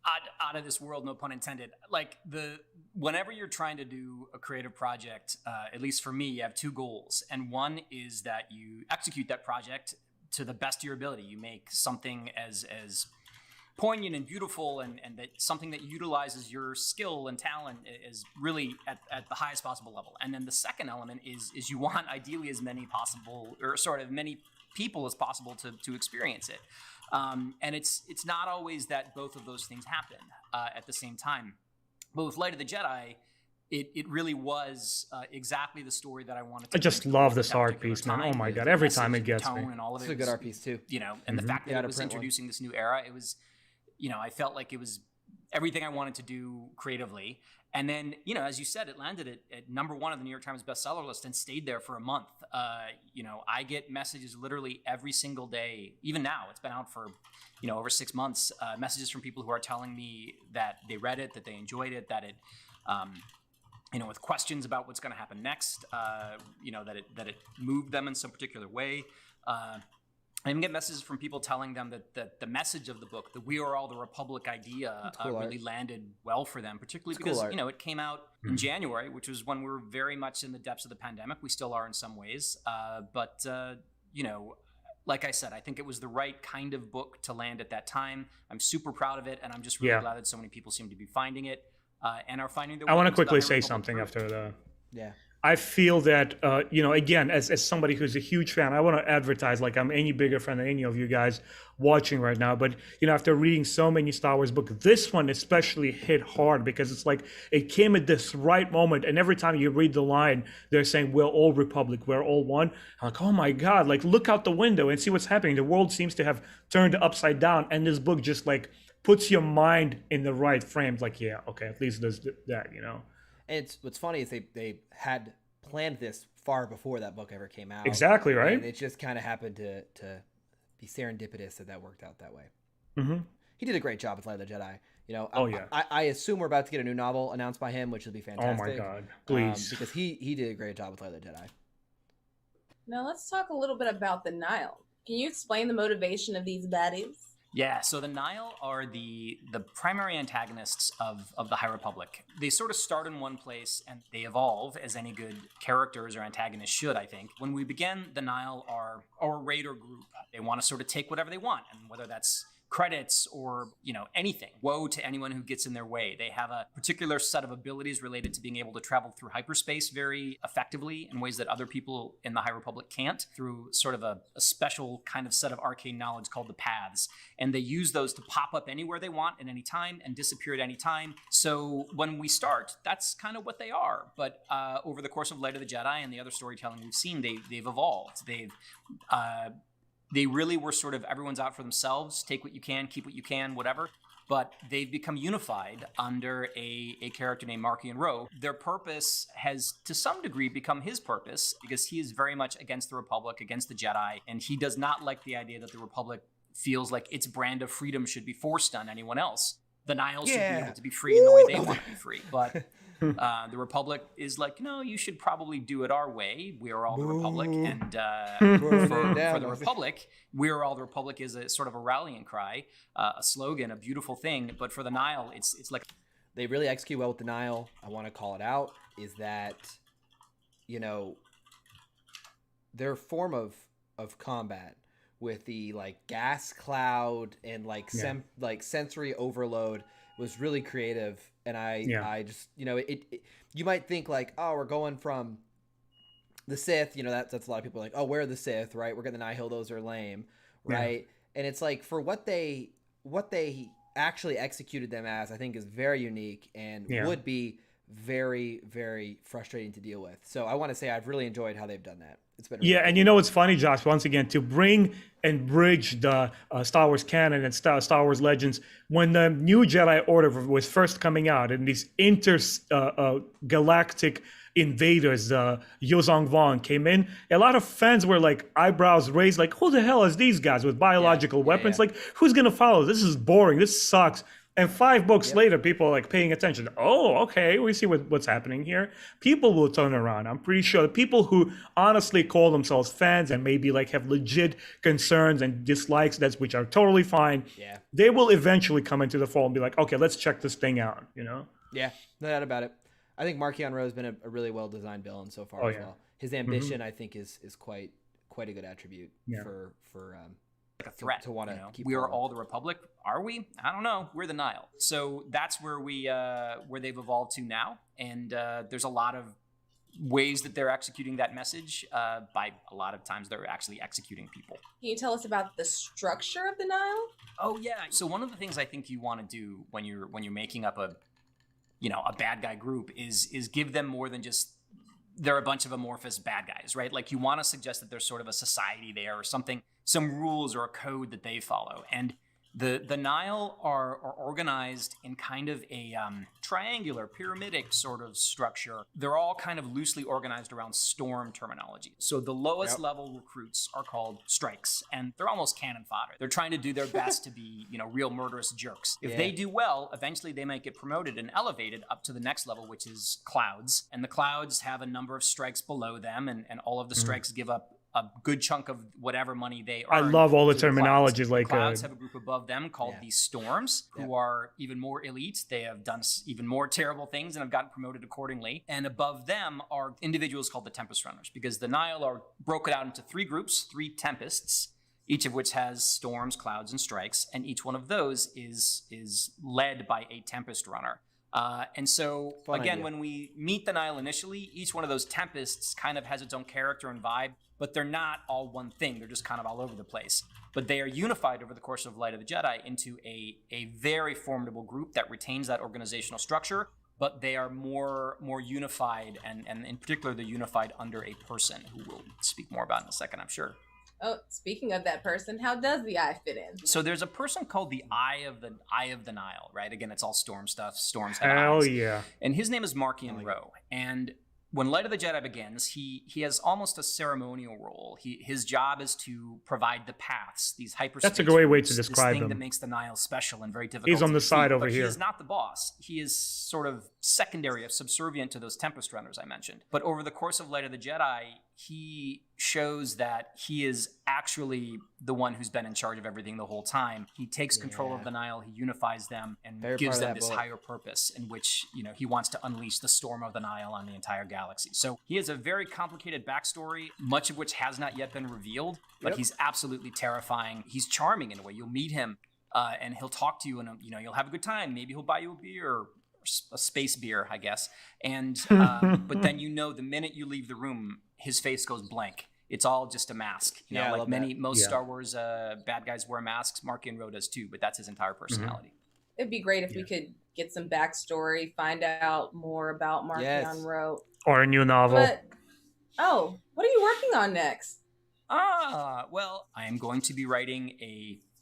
Speaker 8: out of this world, no pun intended. Like, whenever you're trying to do a creative project, at least for me, you have 2 goals. And one is that you execute that project to the best of your ability. You make something as poignant and beautiful and that something that utilizes your skill and talent is really at the highest possible level. And then the second element is you want ideally as many possible or sort of many people as possible to experience it. And it's not always that both of those things happen at the same time. But with Light of the Jedi, it really was exactly the story that I wanted to.
Speaker 2: I just love this art piece, man. Oh my God. Every time it gets me.
Speaker 8: And all of
Speaker 1: it's a good art piece too.
Speaker 8: And the fact that it was introducing this new era, it was, I felt like it was everything I wanted to do creatively. And then, as you said, it landed at #1 on the New York Times bestseller list and stayed there for a month. I get messages literally every single day. Even now, it's been out for, over 6 months. Messages from people who are telling me that they read it, that they enjoyed it, that it, with questions about what's going to happen next, that it moved them in some particular way. I even get messages from people telling them that the message of the book, the "We Are All the Republic" idea, really landed well for them, particularly because it came out in January, which was when we were very much in the depths of the pandemic. We still are in some ways, but like I said, I think it was the right kind of book to land at that time. I'm super proud of it, and I'm just really glad that so many people seem to be finding it and are finding their way.
Speaker 2: I want to quickly say something after the.
Speaker 1: Yeah.
Speaker 2: I feel that, again, as somebody who's a huge fan, I want to advertise like I'm any bigger fan than any of you guys watching right now. But, after reading so many Star Wars books, this one especially hit hard because it's like it came at this right moment. And every time you read the line, they're saying, "We're all Republic, we're all one." I'm like, oh my God, like look out the window and see what's happening. The world seems to have turned upside down. And this book just like puts your mind in the right frame. Like, yeah, okay, at least there's that,
Speaker 1: And what's funny is they had planned this far before that book ever came out.
Speaker 2: Exactly, right?
Speaker 1: And it just kind of happened to be serendipitous that worked out that way.
Speaker 2: Mm-hmm.
Speaker 1: He did a great job with Light of the Jedi.
Speaker 2: Oh,
Speaker 1: I assume we're about to get a new novel announced by him, which will be fantastic.
Speaker 2: Oh my God, please.
Speaker 1: Because he did a great job with Light of the Jedi.
Speaker 3: Now let's talk a little bit about the Nihil. Can you explain the motivation of these baddies?
Speaker 8: Yeah, so the Nihil are the primary antagonists of the High Republic. They sort of start in one place and they evolve as any good characters or antagonists should, I think. When we begin, the Nihil are a raider group. They want to sort of take whatever they want, and whether that's credits or, anything. Woe to anyone who gets in their way. They have a particular set of abilities related to being able to travel through hyperspace very effectively in ways that other people in the High Republic can't, through sort of a special kind of set of arcane knowledge called the paths. And they use those to pop up anywhere they want at any time and disappear at any time. So when we start, that's kind of what they are. But over the course of Light of the Jedi and the other storytelling we've seen, they've evolved. They really were sort of everyone's out for themselves, take what you can, keep what you can, whatever. But they've become unified under a character named Markian Ro. Their purpose has, to some degree, become his purpose, because he is very much against the Republic, against the Jedi, and he does not like the idea that the Republic feels like its brand of freedom should be forced on anyone else. The Nihil should be able to be free in the way they want to be free. But the Republic is like, no, you should probably do it our way. We are all the Republic. And for the Republic, we are all the Republic is a sort of a rallying cry, a slogan, a beautiful thing. But for the Nihil, it's like...
Speaker 1: They really execute well with the Nihil. I want to call it out, is that, their form of combat with the gas cloud and sensory overload was really creative. And I just, you might think we're going from the Sith, that's a lot of people are like, oh, we're the Sith, right? We're getting the Nihil, those are lame, right? Yeah. And it's for what they actually executed them as, I think is very unique and would be very, very frustrating to deal with. So I want to say I've really enjoyed how they've done that. It's been really
Speaker 2: and it's funny, Josh, once again, to bring and bridge the Star Wars canon and Star Wars Legends. When the new Jedi Order was first coming out and these galactic invaders, Yozong Vong, came in, a lot of fans were eyebrows raised, who the hell is these guys with biological weapons? Who's going to follow? This is boring. This sucks. And 5 books later, people are paying attention. Oh, okay, we see what's happening here. People will turn around. I'm pretty sure the people who honestly call themselves fans and maybe have legit concerns and dislikes, which are totally fine. Yeah, they will eventually come into the fold and be like, okay, let's check this thing out.
Speaker 1: Yeah, no doubt about it. I think Markian Ro has been a really well designed villain so far as well. His ambition, I think, is quite a good attribute for
Speaker 8: a threat to want to keep. We are all the Republic. Are we? I don't know. We're the Nihil. So that's where where they've evolved to now. And there's a lot of ways that they're executing that message. By a lot of times they're actually executing people.
Speaker 4: Can you tell us about the structure of the Nihil?
Speaker 8: Oh yeah. So one of the things I think you want to do when you're making up a bad guy group is give them more than just they're a bunch of amorphous bad guys, right? You want to suggest that there's sort of a society there or something, some rules or a code that they follow. And the Nihil are organized in kind of a triangular, pyramidic sort of structure. They're all kind of loosely organized around storm terminology. So the lowest level recruits are called strikes, and they're almost cannon fodder. They're trying to do their best to be, real murderous jerks. If they do well, eventually they might get promoted and elevated up to the next level, which is clouds. And the clouds have a number of strikes below them, and all of the strikes give up a good chunk of whatever money they earn.
Speaker 2: I love all the terminology.
Speaker 8: Clouds have a group above them called the Storms, who are even more elite. They have done even more terrible things and have gotten promoted accordingly. And above them are individuals called the Tempest Runners, because the Nihil are broken out into 3 groups, 3 Tempests, each of which has storms, clouds, and strikes. And each one of those is led by a Tempest Runner. And so, when we meet the Nihil initially, each one of those Tempests kind of has its own character and vibe, but they're not all one thing. They're just kind of all over the place. But they are unified over the course of Light of the Jedi into a very formidable group that retains that organizational structure, but they are more unified, and in particular, they're unified under a person who we'll speak more about in a second, I'm sure.
Speaker 4: Oh, speaking of that person, how does the eye fit in?
Speaker 8: So there's a person called the Eye of the Nihil, right? Again, it's all storm stuff. Storms have eyes.
Speaker 2: Hell yeah.
Speaker 8: And his name is Markian Ro. And when Light of the Jedi begins, he has almost a ceremonial role. His job is to provide the paths, these hyperspace.
Speaker 2: That's a great way to
Speaker 8: this
Speaker 2: describe
Speaker 8: thing
Speaker 2: him.
Speaker 8: That makes the Nihil special and very difficult.
Speaker 2: He's on the side over here.
Speaker 8: He is not the boss. He is sort of secondary, subservient to those Tempest Runners I mentioned. But over the course of Light of the Jedi, he shows that he is actually the one who's been in charge of everything the whole time. He takes control of the Nihil, he unifies them, and gives them this higher purpose in which, he wants to unleash the storm of the Nihil on the entire galaxy. So he has a very complicated backstory, much of which has not yet been revealed, but he's absolutely terrifying. He's charming in a way. You'll meet him and he'll talk to you, and you'll have a good time. Maybe he'll buy you a beer, or a space beer, I guess. And but then the minute you leave the room, his face goes blank. It's all just a mask. Most Star Wars bad guys wear masks. Mark Inro does too, but that's his entire personality.
Speaker 4: It'd be great if we could get some backstory, find out more about Mark Inro.
Speaker 2: Or a new novel.
Speaker 4: What are you working on next?
Speaker 8: Well, I am going to be writing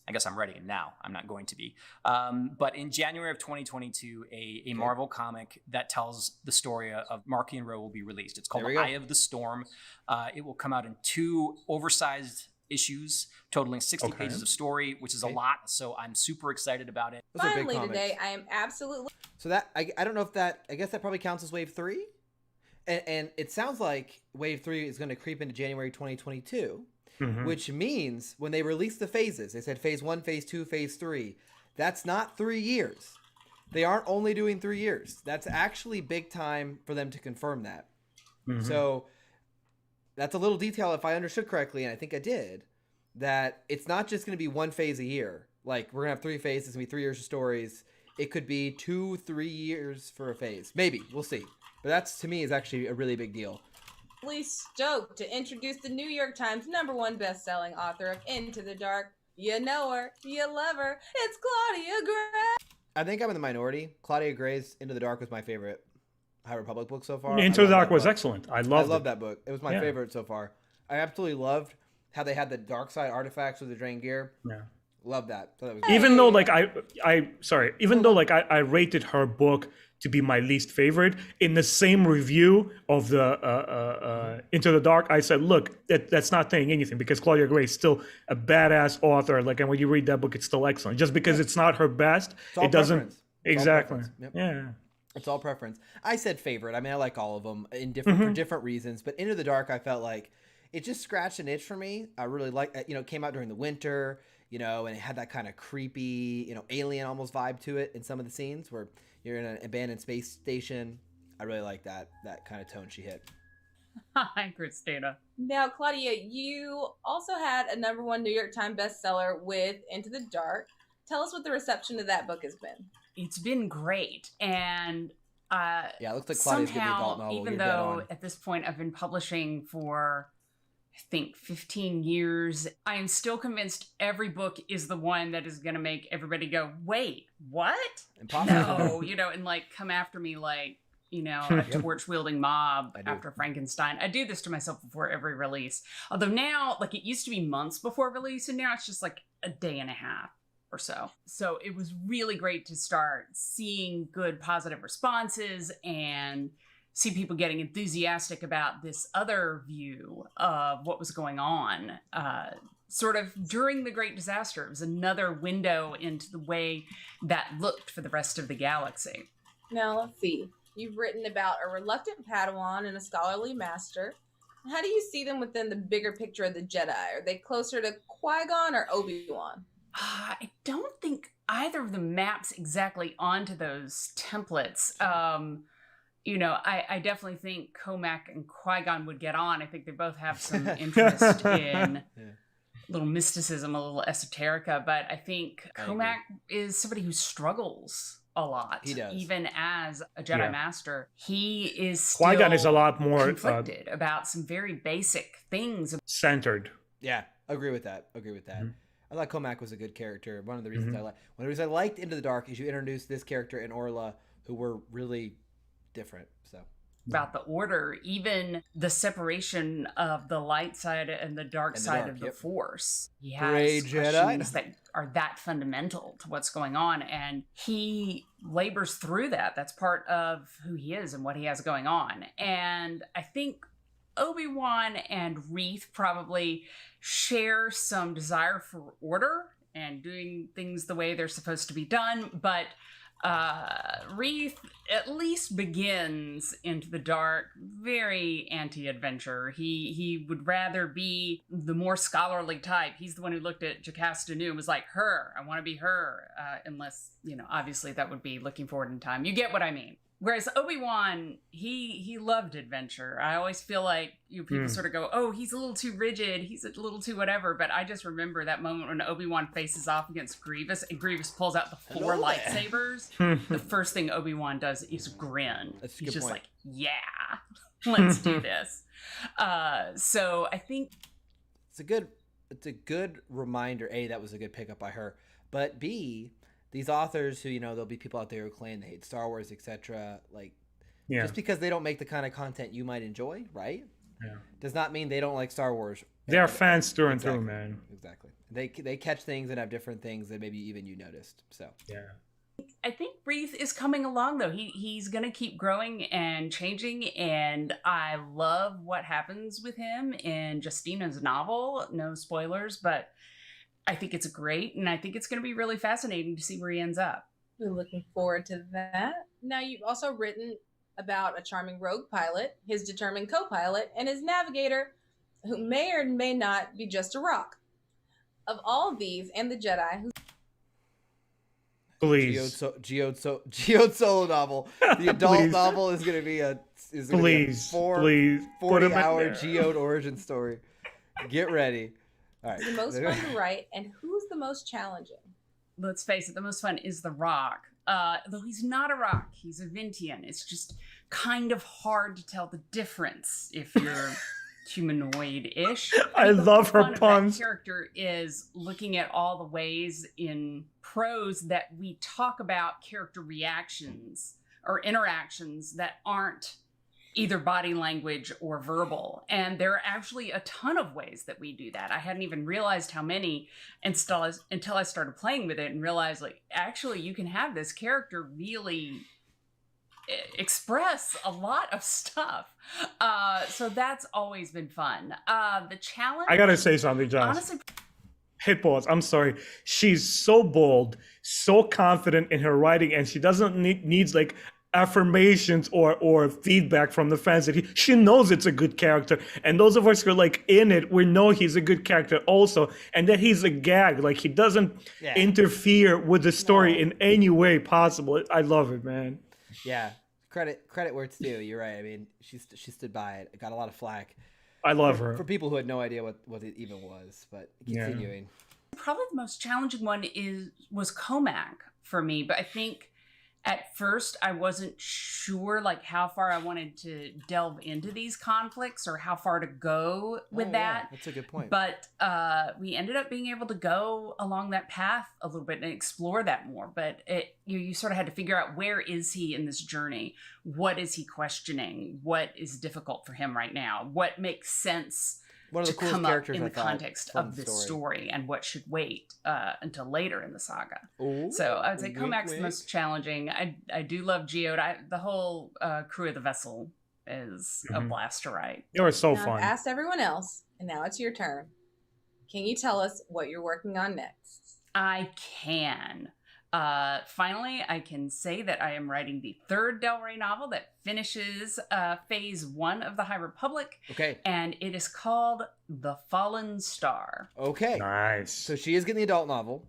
Speaker 8: I guess I'm writing it now. I'm not going to be. But in January of 2022, a Marvel comic that tells the story of Marky and Row will be released. It's called Eye of the Storm. It will come out in 2 oversized issues, totaling 60 pages of story, which is a lot. So I'm super excited about it.
Speaker 4: Finally today, I am absolutely...
Speaker 1: So that, I don't know if that, I guess that probably counts as Wave 3. And it sounds like Wave 3 is going to creep into January 2022. Which means when they release the phases, they said phase 1, phase 2, phase 3. That's not 3 years. They aren't only doing 3 years. That's actually big time for them to confirm that. So that's a little detail, if I understood correctly, and I think I did, that it's not just going to be 1 phase a year. Like, we're going to have 3 phases, it's going to be 3 years of stories. It could be 2-3 years for a phase. Maybe. We'll see. But that's, to me, is actually a really big deal.
Speaker 4: Really stoked to introduce the New York Times #1 best-selling author of Into the Dark. You know her, you love her. It's Claudia Gray.
Speaker 1: I think I'm in the minority. Claudia Gray's Into the Dark was my favorite High Republic book so far.
Speaker 2: Into the Dark was excellent. I loved
Speaker 1: that book. It was my favorite so far. I absolutely loved how they had the dark side artifacts with the Drain gear. Yeah. Love that. So that was
Speaker 2: even though I rated her book to be my least favorite, in the same review of the Into the Dark, I said, look, that's not saying anything, because Claudia Gray is still a badass author. And when you read that book, it's still excellent. Just because it's not her best, it doesn't. Exactly.
Speaker 1: Yep.
Speaker 2: Yeah.
Speaker 1: It's all preference. I said favorite. I mean, I like all of them for different reasons. But Into the Dark, I felt like it just scratched an itch for me. I really liked it. It came out during the winter, and it had that kind of creepy, alien almost vibe to it in some of the scenes where you're in an abandoned space station. I really like that kind of tone she hit.
Speaker 9: Hi, Christina.
Speaker 4: Now, Claudia, you also had a #1 New York Times bestseller with Into the Dark. Tell us what the reception of that book has been.
Speaker 9: It's been great. And
Speaker 1: it looks like Claudia's getting the adult novel.
Speaker 9: Even though at this point I've been publishing for, I think, 15 years, I am still convinced every book is the one that is going to make everybody go, wait, what?
Speaker 1: Impossible.
Speaker 9: No, and come after me like, a torch-wielding mob after Frankenstein. I do this to myself before every release. Although now, it used to be months before release, and now it's just a day and a half or so. So it was really great to start seeing good positive responses and see people getting enthusiastic about this other view of what was going on. Sort of during the Great Disaster, it was another window into the way that looked for the rest of the galaxy.
Speaker 4: Now, let's see. You've written about a reluctant Padawan and a scholarly master. How do you see them within the bigger picture of the Jedi? Are they closer to Qui-Gon or Obi-Wan?
Speaker 9: I don't think either of them maps exactly onto those templates. I definitely think Comac and Qui-Gon would get on. I think they both have some interest in a little mysticism, a little esoterica, but I think Comac is somebody who struggles a lot.
Speaker 1: He does.
Speaker 9: Even as a Jedi Master, he is still
Speaker 2: Qui-Gon is a lot more
Speaker 9: conflicted about some very basic things.
Speaker 2: Centered.
Speaker 1: Yeah, agree with that. Mm-hmm. I thought Comac was a good character. One of the reasons I liked Into the Dark is you introduced this character and Orla, who were really different. So
Speaker 9: about the Order, even the separation of the light side and the dark side of the Force. He has questions that are that fundamental to what's going on, and he labors through that. That's part of who he is and what he has going on. And I think Obi-Wan and Reith probably share some desire for order and doing things the way they're supposed to be done, but Wreath at least begins Into the Dark very anti-adventure. He would rather be the more scholarly type. He's the one who looked at Jocasta Nu and was like, her, I want to be her. Unless, obviously that would be looking forward in time. You get what I mean. Whereas Obi-Wan, he loved adventure. I always feel like people sort of go, oh, he's a little too rigid, he's a little too whatever. But I just remember that moment when Obi-Wan faces off against Grievous and Grievous pulls out the 4 lightsabers. The first thing Obi-Wan does is grin. He's just like, yeah, let's do this. So I think
Speaker 1: it's a good reminder. A, that was a good pickup by her. But B, these authors who, there'll be people out there who claim they hate Star Wars, etc. Just because they don't make the kind of content you might enjoy, right? Yeah. Does not mean they don't like Star Wars.
Speaker 2: They are fans through and through, man.
Speaker 1: Exactly. They catch things and have different things that maybe even you noticed. So
Speaker 2: yeah.
Speaker 9: I think Wreath is coming along though. He's gonna keep growing and changing, and I love what happens with him in Justina's novel. No spoilers, but I think it's great, and I think it's going to be really fascinating to see where he ends up.
Speaker 4: We're looking forward to that. Now, you've also written about a charming rogue pilot, his determined co-pilot, and his navigator, who may or may not be just a rock. Of all these and the Jedi, who
Speaker 1: Geode solo novel. The adult novel is going to be a 40-hour Geode origin story. Get ready. All right.
Speaker 4: The most fun to write, and who's the most challenging?
Speaker 9: Let's face it, the most fun is the Rock. Though he's not a rock, he's a Vintian. It's just kind of hard to tell the difference if you're humanoid-ish.
Speaker 2: I love her puns.
Speaker 9: That character is looking at all the ways in prose that we talk about character reactions or interactions that aren't either body language or verbal. And there are actually a ton of ways that we do that. I hadn't even realized how many until I started playing with it and realized, actually you can have this character really express a lot of stuff. So that's always been fun. The challenge...
Speaker 2: I gotta say something, Josh.
Speaker 9: Honestly...
Speaker 2: Hit pause. I'm sorry. She's so bold, so confident in her writing, and she doesn't needs affirmations or feedback from the fans that she knows it's a good character, and those of us who are in it, we know he's a good character also, and that he's a gag. He doesn't interfere with the story in any way possible. I love it, man.
Speaker 1: Yeah, credit where it's due. You're right. I mean, she stood by it. Got a lot of flack.
Speaker 2: I love her.
Speaker 1: For people who had no idea what it even was, but continuing.
Speaker 9: Probably the most challenging one was Comac for me, but I think at first I wasn't sure how far I wanted to delve into these conflicts or how far to go with that.
Speaker 1: That's a good point.
Speaker 9: But we ended up being able to go along that path a little bit and explore that more. But you sort of had to figure out, where is he in this journey? What is he questioning? What is difficult for him right now? What makes sense
Speaker 1: one of the
Speaker 9: to
Speaker 1: coolest
Speaker 9: come
Speaker 1: characters
Speaker 9: up in the context of this story, and what should wait until later in the saga.
Speaker 1: Ooh,
Speaker 9: so I would say Comac's the most challenging. I do love Geode. The whole crew of the vessel is a blast to write.
Speaker 2: It was so
Speaker 4: fun.
Speaker 2: fun.
Speaker 4: I've asked everyone else, and now it's your turn. Can you tell us what you're working on next?
Speaker 9: I can. Finally, I can say that I am writing the third Del Rey novel that finishes phase 1 of the High Republic.
Speaker 1: Okay.
Speaker 9: And it is called The Fallen Star.
Speaker 1: Okay.
Speaker 2: Nice.
Speaker 1: So she is getting the adult novel.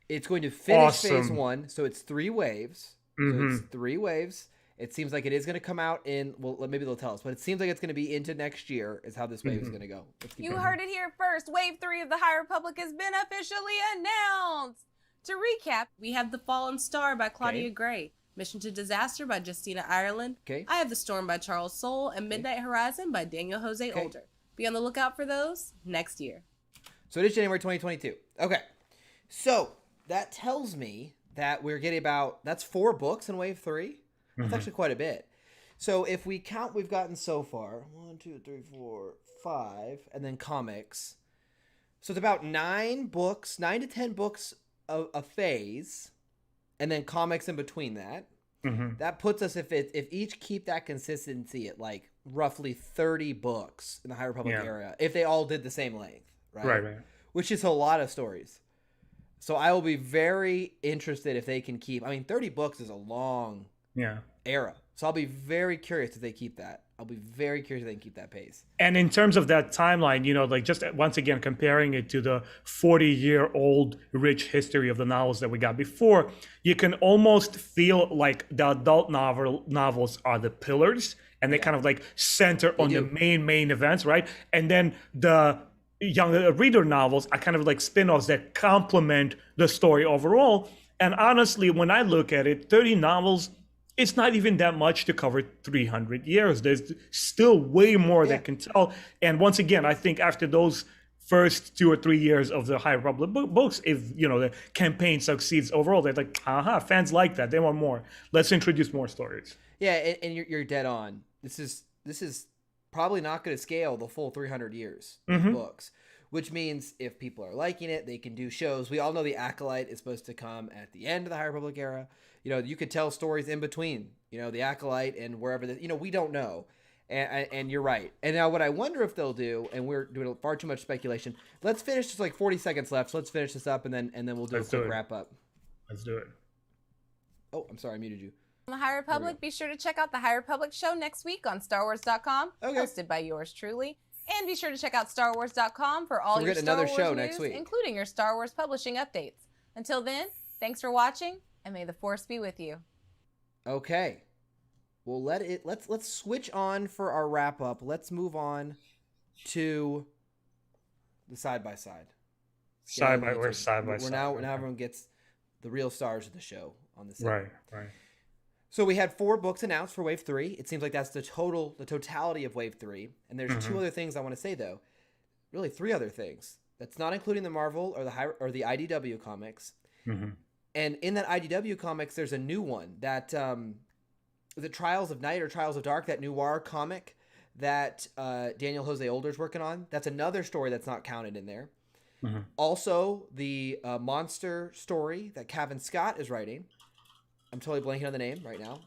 Speaker 1: It's going to finish phase 1, so it's 3 waves. So it's 3 waves. It seems like it is going to come out in, well, maybe they'll tell us, but it seems like it's going to be into next year is how this wave is going to go.
Speaker 3: You heard it here first. Wave 3 of the High Republic has been officially announced. To recap, we have The Fallen Star by Claudia Gray, Mission to Disaster by Justina Ireland, I Have the Storm by Charles Soule, and Midnight Horizon by Daniel Jose Older. Be on the lookout for those next year.
Speaker 1: So it is January 2022. Okay. So that tells me that we're getting that's 4 books in wave 3. That's actually quite a bit. So if we count, we've gotten so far 1, 2, 3, 4, 5, and then comics. So it's about 9 to 10 books a phase, and then comics in between that. That puts us, if each keep that consistency at roughly 30 books in the High Republic era, if they all did the same length, right?
Speaker 2: Right.
Speaker 1: Which is a lot of stories. So I will be very interested if they can keep. I mean, 30 books is a long era. So I'll be very curious if they keep that. I'll be very curious if they can keep that pace.
Speaker 2: And in terms of that timeline, you know, like just once again comparing it to the 40-year-old rich history of the novels that we got before, you can almost feel like the adult novels are the pillars, and they kind of like center on the main events, right? And then the young reader novels are kind of like spin-offs that complement the story overall. And honestly, when I look at it, 30 novels, it's not even that much to cover 300 years. There's still way more that can tell. And once again, I think after those first 2 or 3 years of the High Republic books, if you know the campaign succeeds overall, they're like, fans like that. They want more. Let's introduce more stories.
Speaker 1: Yeah, and you're dead on. This is probably not going to scale the full 300 years of books, which means if people are liking it, they can do shows. We all know the Acolyte is supposed to come at the end of the High Republic era. You know, you could tell stories in between, you know, the Acolyte and wherever, we don't know. And you're right. And now what I wonder if they'll do, and we're doing far too much speculation, let's finish, just like 40 seconds left. So let's finish this up and then we'll do a quick wrap up.
Speaker 2: Let's do it.
Speaker 1: Oh, I'm sorry, I muted you.
Speaker 3: On the High Republic, be sure to check out the High Republic show next week on StarWars.com, hosted by yours truly. And be sure to check out StarWars.com for all your Star Wars news,
Speaker 1: next week,
Speaker 3: including your Star Wars publishing updates. Until then, thanks for watching, and may the Force be with you.
Speaker 1: Okay. Well, let's switch on for our wrap up. Let's move on to the side by side.
Speaker 2: Side by side.
Speaker 1: Now everyone gets the real stars of the show on the side.
Speaker 2: Right.
Speaker 1: So we had 4 books announced for Wave 3. It seems like that's the totality of Wave 3. And there's 2 other things I want to say though. Really 3 other things. That's not including the Marvel or the IDW comics. And in that IDW comics, there's a new one that the Trials of Night or Trials of Dark, that noir comic that Daniel Jose Older's working on. That's another story that's not counted in there. Also, the monster story that Cavan Scott is writing. I'm totally blanking on the name right now.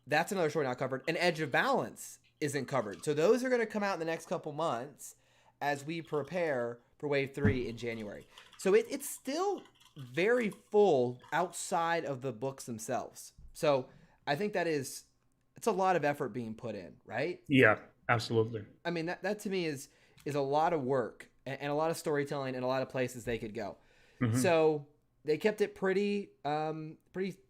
Speaker 1: That's another story not covered. And Edge of Balance isn't covered. So those are going to come out in the next couple months as we prepare for Wave 3 in January. So it's still very full outside of the books themselves. So I think it's a lot of effort being put in, right?
Speaker 2: Yeah, absolutely.
Speaker 1: I mean, that to me is a lot of work and a lot of storytelling and a lot of places they could go. So they kept it pretty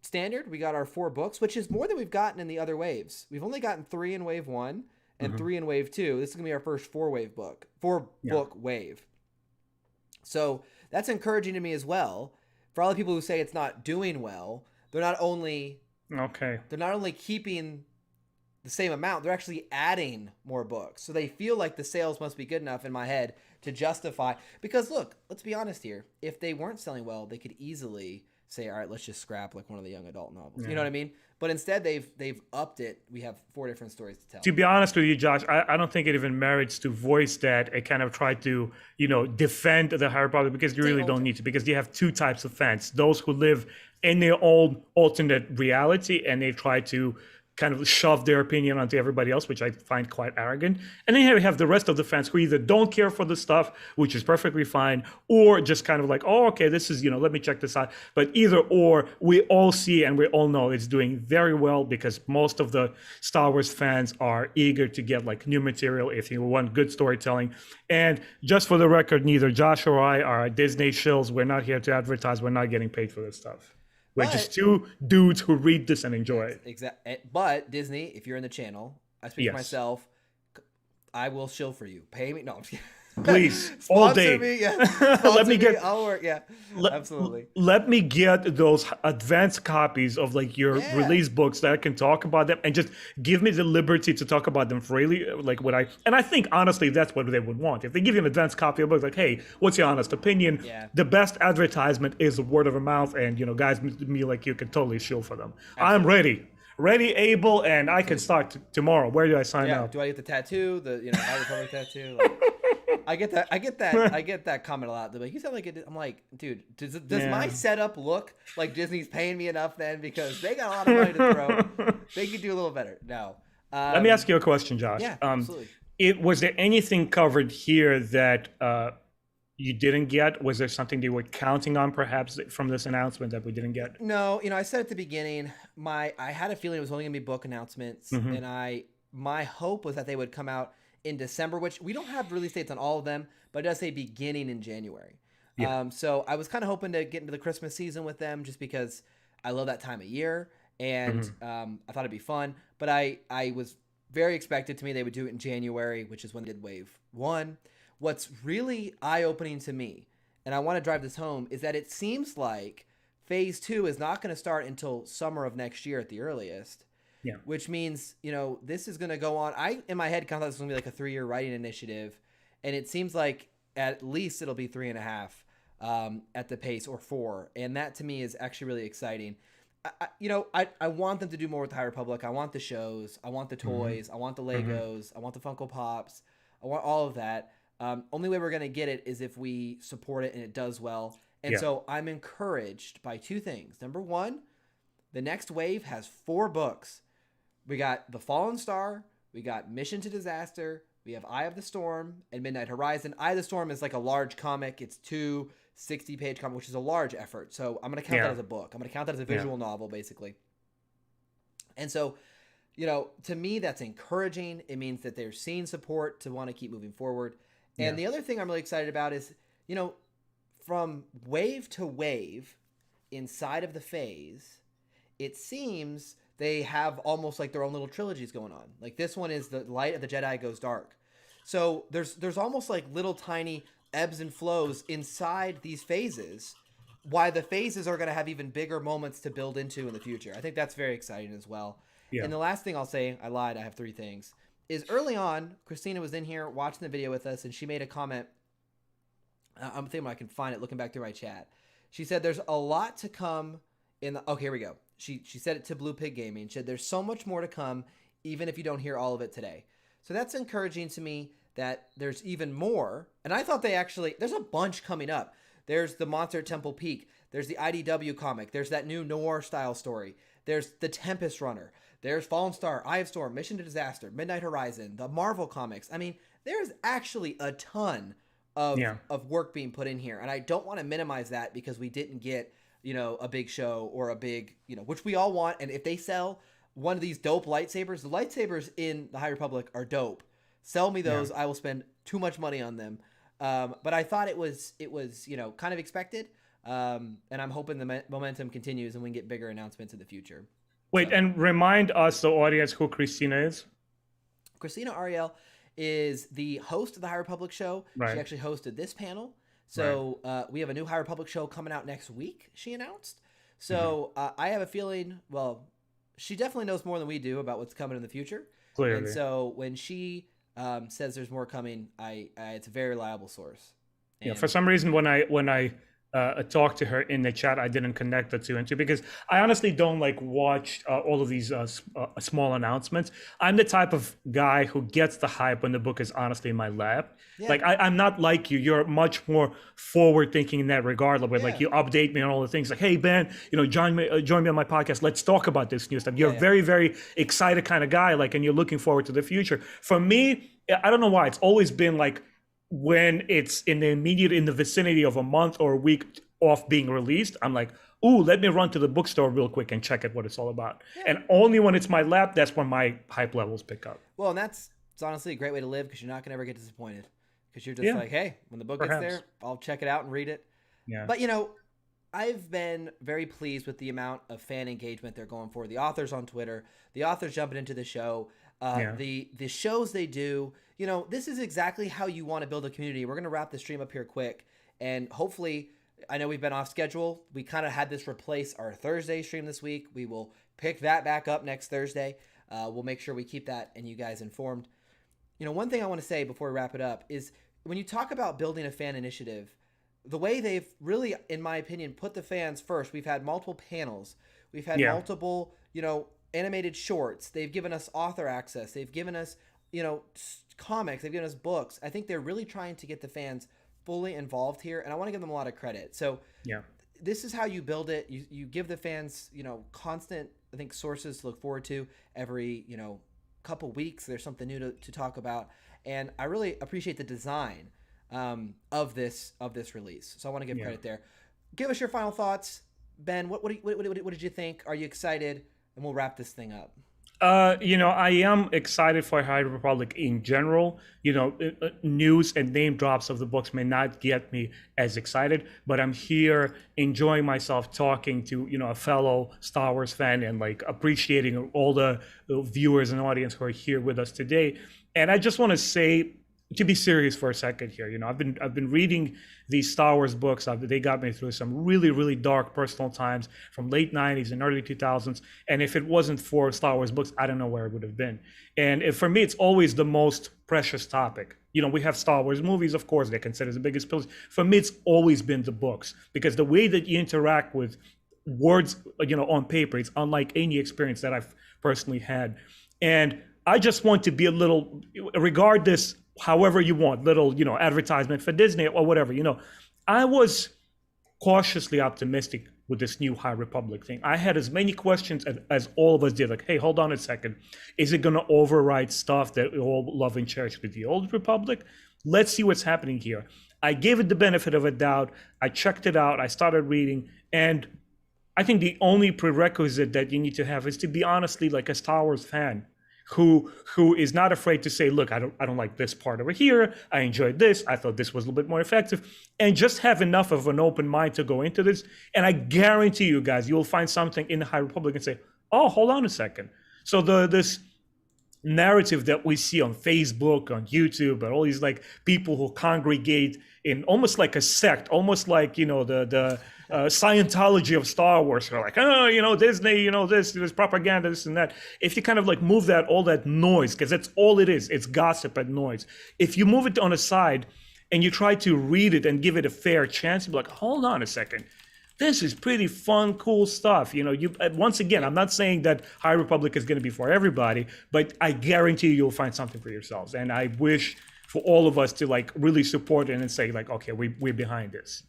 Speaker 1: standard. We got our 4 books, which is more than we've gotten in the other waves. We've only gotten 3 in Wave 1 and 3 in Wave 2. This is going to be our first 4-book wave. So that's encouraging to me as well. For all the people who say it's not doing well, they're not only keeping the same amount, they're actually adding more books. So they feel like the sales must be good enough in my head to justify. Because look, let's be honest here. If they weren't selling well, they could easily say, all right, let's just scrap like one of the young adult novels. You know what I mean? But instead, they've upped it. We have 4 different stories to tell.
Speaker 2: To be honest with you, Josh, I don't think it even merits to voice that and kind of try to, defend the High Republic, because you really don't need to, because you have 2 types of fans. Those who live in their own alternate reality and they try to kind of shove their opinion onto everybody else, which I find quite arrogant. And then here we have the rest of the fans who either don't care for the stuff, which is perfectly fine, or just kind of like, oh, okay, this is, let me check this out. But either or, we all see and we all know it's doing very well, because most of the Star Wars fans are eager to get like new material if you want good storytelling. And just for the record, neither Josh or I are Disney shills. We're not here to advertise. We're not getting paid for this stuff. We're just 2 dudes who read this and enjoy it.
Speaker 1: Exactly. But Disney, if you're in the channel, I speak for myself. I will shill for you. Pay me. No, I'm just kidding.
Speaker 2: Please, all day.
Speaker 1: Me, yeah.
Speaker 2: Let me get.
Speaker 1: I'll work. Yeah, absolutely.
Speaker 2: Let me get those advanced copies of like your release books that I can talk about them, and just give me the liberty to talk about them freely. Like and I think honestly that's what they would want. If they give you an advanced copy of a book, like, hey, what's your honest opinion? Yeah. The best advertisement is word of mouth, and guys, me like you can totally shill for them. Absolutely. I'm ready, able, and I can start tomorrow. Where do I sign up?
Speaker 1: Do I get the tattoo? The High Republic tattoo? I get that comment a lot. They're like, you sound like it. I'm like, dude, does my setup look like Disney's paying me enough then? Because they got a lot of money to throw. They could do a little better. No.
Speaker 2: Let me ask you a question, Josh.
Speaker 1: Yeah, absolutely.
Speaker 2: Was there anything covered here that you didn't get? Was there something they were counting on perhaps from this announcement that we didn't get?
Speaker 1: No, I said at the beginning, I had a feeling it was only gonna be book announcements, and my hope was that they would come out in December, which we don't have release dates on all of them, but it does say beginning in January. Yeah. So I was kind of hoping to get into the Christmas season with them, just because I love that time of year, and I thought it'd be fun. But I was very expected to me they would do it in January, which is when they did Wave 1. What's really eye-opening to me, and I want to drive this home, is that it seems like Phase 2 is not going to start until summer of next year at the earliest. Yeah. Which means, this is going to go on. I, in my head, kind of thought this was going to be like a 3-year writing initiative, and it seems like at least it'll be 3.5 at the pace, or 4. And that, to me, is actually really exciting. I want them to do more with the High Republic. I want the shows. I want the toys. I want the Legos. I want the Funko Pops. I want all of that. Only way we're going to get it is if we support it and it does well. And so I'm encouraged by 2 things. Number 1, the next wave has 4 books. We got The Fallen Star, we got Mission to Disaster, we have Eye of the Storm, and Midnight Horizon. Eye of the Storm is like a large comic. It's 2 60-page comics, which is a large effort. So I'm going to count that as a book. I'm going to count that as a visual novel, basically. And so, to me, that's encouraging. It means that they're seeing support to want to keep moving forward. And the other thing I'm really excited about is, from wave to wave inside of the phase, it seems they have almost like their own little trilogies going on. Like this one is The Light of the Jedi Goes Dark. So there's almost like little tiny ebbs and flows inside these phases, why the phases are going to have even bigger moments to build into in the future. I think that's very exciting as well. Yeah. And the last thing I'll say, I lied, I have 3 things, is early on, Christina was in here watching the video with us, and she made a comment. I'm thinking I can find it looking back through my chat. She said there's a lot to come in the... Okay, here we go. She said it to Blue Pig Gaming. She said there's so much more to come, even if you don't hear all of it today. So that's encouraging to me that there's even more. And I thought there's a bunch coming up. There's the Monster at Temple Peak. There's the IDW comic. There's that new noir style story. There's the Tempest Runner. There's Fallen Star, Eye of Storm, Mission to Disaster, Midnight Horizon, the Marvel comics. I mean, there's actually a ton of work being put in here. And I don't want to minimize that because we didn't get, a big show or a big, which we all want. And if they sell one of these dope lightsabers, the lightsabers in the High Republic are dope. Sell me those. I will spend too much money on them. But I thought it was kind of expected. And I'm hoping the momentum continues and we can get bigger announcements in the future.
Speaker 2: Wait, and remind us, the audience, who Christina is.
Speaker 1: Christina Ariel is the host of the High Republic show. Right. She actually hosted this panel. So we have a new High Republic show coming out next week, she announced. So I have a feeling, she definitely knows more than we do about what's coming in the future. Clearly. And so when she says there's more coming, it's a very reliable source. And
Speaker 2: for some reason, when I talked to her in the chat, I didn't connect the 2 and 2 because I honestly don't watch all of these small announcements. I'm the type of guy who gets the hype when the book is honestly in my lap. Yeah. I'm not like you. You're much more forward thinking in that regard, where you update me on all the things. Like, hey Ben, join me on my podcast. Let's talk about this new stuff. You're a very, very excited kind of guy. And you're looking forward to the future. For me, I don't know why. It's always been when it's in the vicinity of a month or a week off being released, I'm like, ooh, let me run to the bookstore real quick and check out what it's all about. Yeah. And only when it's my lap, that's when my hype levels pick up.
Speaker 1: Well, and it's honestly a great way to live because you're not going to ever get disappointed. Because you're just hey, when the book gets there, I'll check it out and read it. Yeah. But, I've been very pleased with the amount of fan engagement they're going for. The authors on Twitter, the authors jumping into the show, the shows they do. This is exactly how you want to build a community. We're going to wrap the stream up here quick. And hopefully, I know we've been off schedule. We kind of had this replace our Thursday stream this week. We will pick that back up next Thursday. We'll make sure we keep that and you guys informed. One thing I want to say before we wrap it up is when you talk about building a fan initiative, the way they've really, in my opinion, put the fans first. We've had multiple panels. We've had multiple, animated shorts. They've given us author access. They've given us, comics. They've given us books. I think they're really trying to get the fans fully involved here, and I want to give them a lot of credit. So this is how you build it. You give the fans, constant, I think, sources to look forward to every, couple weeks. There's something new to talk about, and I really appreciate the design of this release. So I want to give credit there. Give us your final thoughts, Ben. What did you think? Are you excited? And we'll wrap this thing up.
Speaker 2: I am excited for High Republic in general. News and name drops of the books may not get me as excited, but I'm here enjoying myself talking to, a fellow Star Wars fan and like appreciating all the viewers and audience who are here with us today. And I just want to say, to be serious for a second here, I've been reading these Star Wars books. They got me through some really, really dark personal times from late 90s and early 2000s. And if it wasn't for Star Wars books, I don't know where it would have been. And for me, it's always the most precious topic. We have Star Wars movies, of course, they're considered the biggest pillars. For me, it's always been the books, because the way that you interact with words, on paper, it's unlike any experience that I've personally had. And I just want to be a little, regard this however you want, little, advertisement for Disney or whatever, I was cautiously optimistic with this new High Republic thing. I had as many questions as all of us did, like, hey, hold on a second. Is it going to override stuff that we all love and cherish with the Old Republic? Let's see what's happening here. I gave it the benefit of a doubt. I checked it out. I started reading. And I think the only prerequisite that you need to have is to be honestly like a Star Wars fan who is not afraid to say, look, I don't like this part over here. I enjoyed this. I thought this was a little bit more effective. And just have enough of an open mind to go into this. And I guarantee you guys, you'll find something in the High Republic and say, oh, hold on a second. So this narrative that we see on Facebook, on YouTube, and all these like people who congregate in almost like a sect, almost like, the Scientology of Star Wars. They're like, Disney, this propaganda, this and that. If you kind of like move all that noise, because that's all it is, it's gossip and noise. If you move it on a side and you try to read it and give it a fair chance, you'll be like, hold on a second. This is pretty fun, cool stuff. Once again, I'm not saying that High Republic is going to be for everybody, but I guarantee you'll find something for yourselves. And I wish for all of us to like really support it and say like, okay, we're behind this,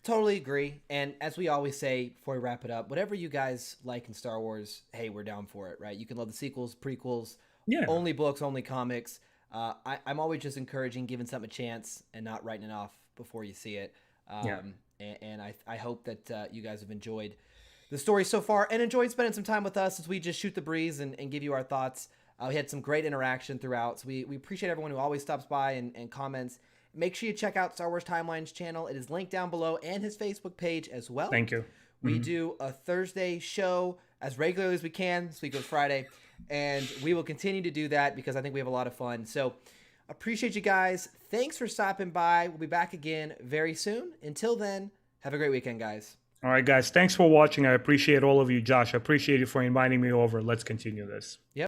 Speaker 1: Totally agree. And as we always say before we wrap it up, whatever you guys like in Star Wars, hey, we're down for it, right? You can love the sequels, prequels, only books, only comics. I'm always just encouraging giving something a chance and not writing it off before you see it. And I hope that you guys have enjoyed the story so far and enjoyed spending some time with us as we just shoot the breeze and give you our thoughts. We had some great interaction throughout. So we appreciate everyone who always stops by and comments. Make sure you check out Star Wars Timeline's channel. It is linked down below, and his Facebook page as well.
Speaker 2: Thank you.
Speaker 1: We do a Thursday show as regularly as we can. This week was Friday. And we will continue to do that because I think we have a lot of fun. So appreciate you guys. Thanks for stopping by. We'll be back again very soon. Until then, have a great weekend, guys.
Speaker 2: All right, guys. Thanks for watching. I appreciate all of you. Josh, I appreciate you for inviting me over. Let's continue this.
Speaker 1: Yep.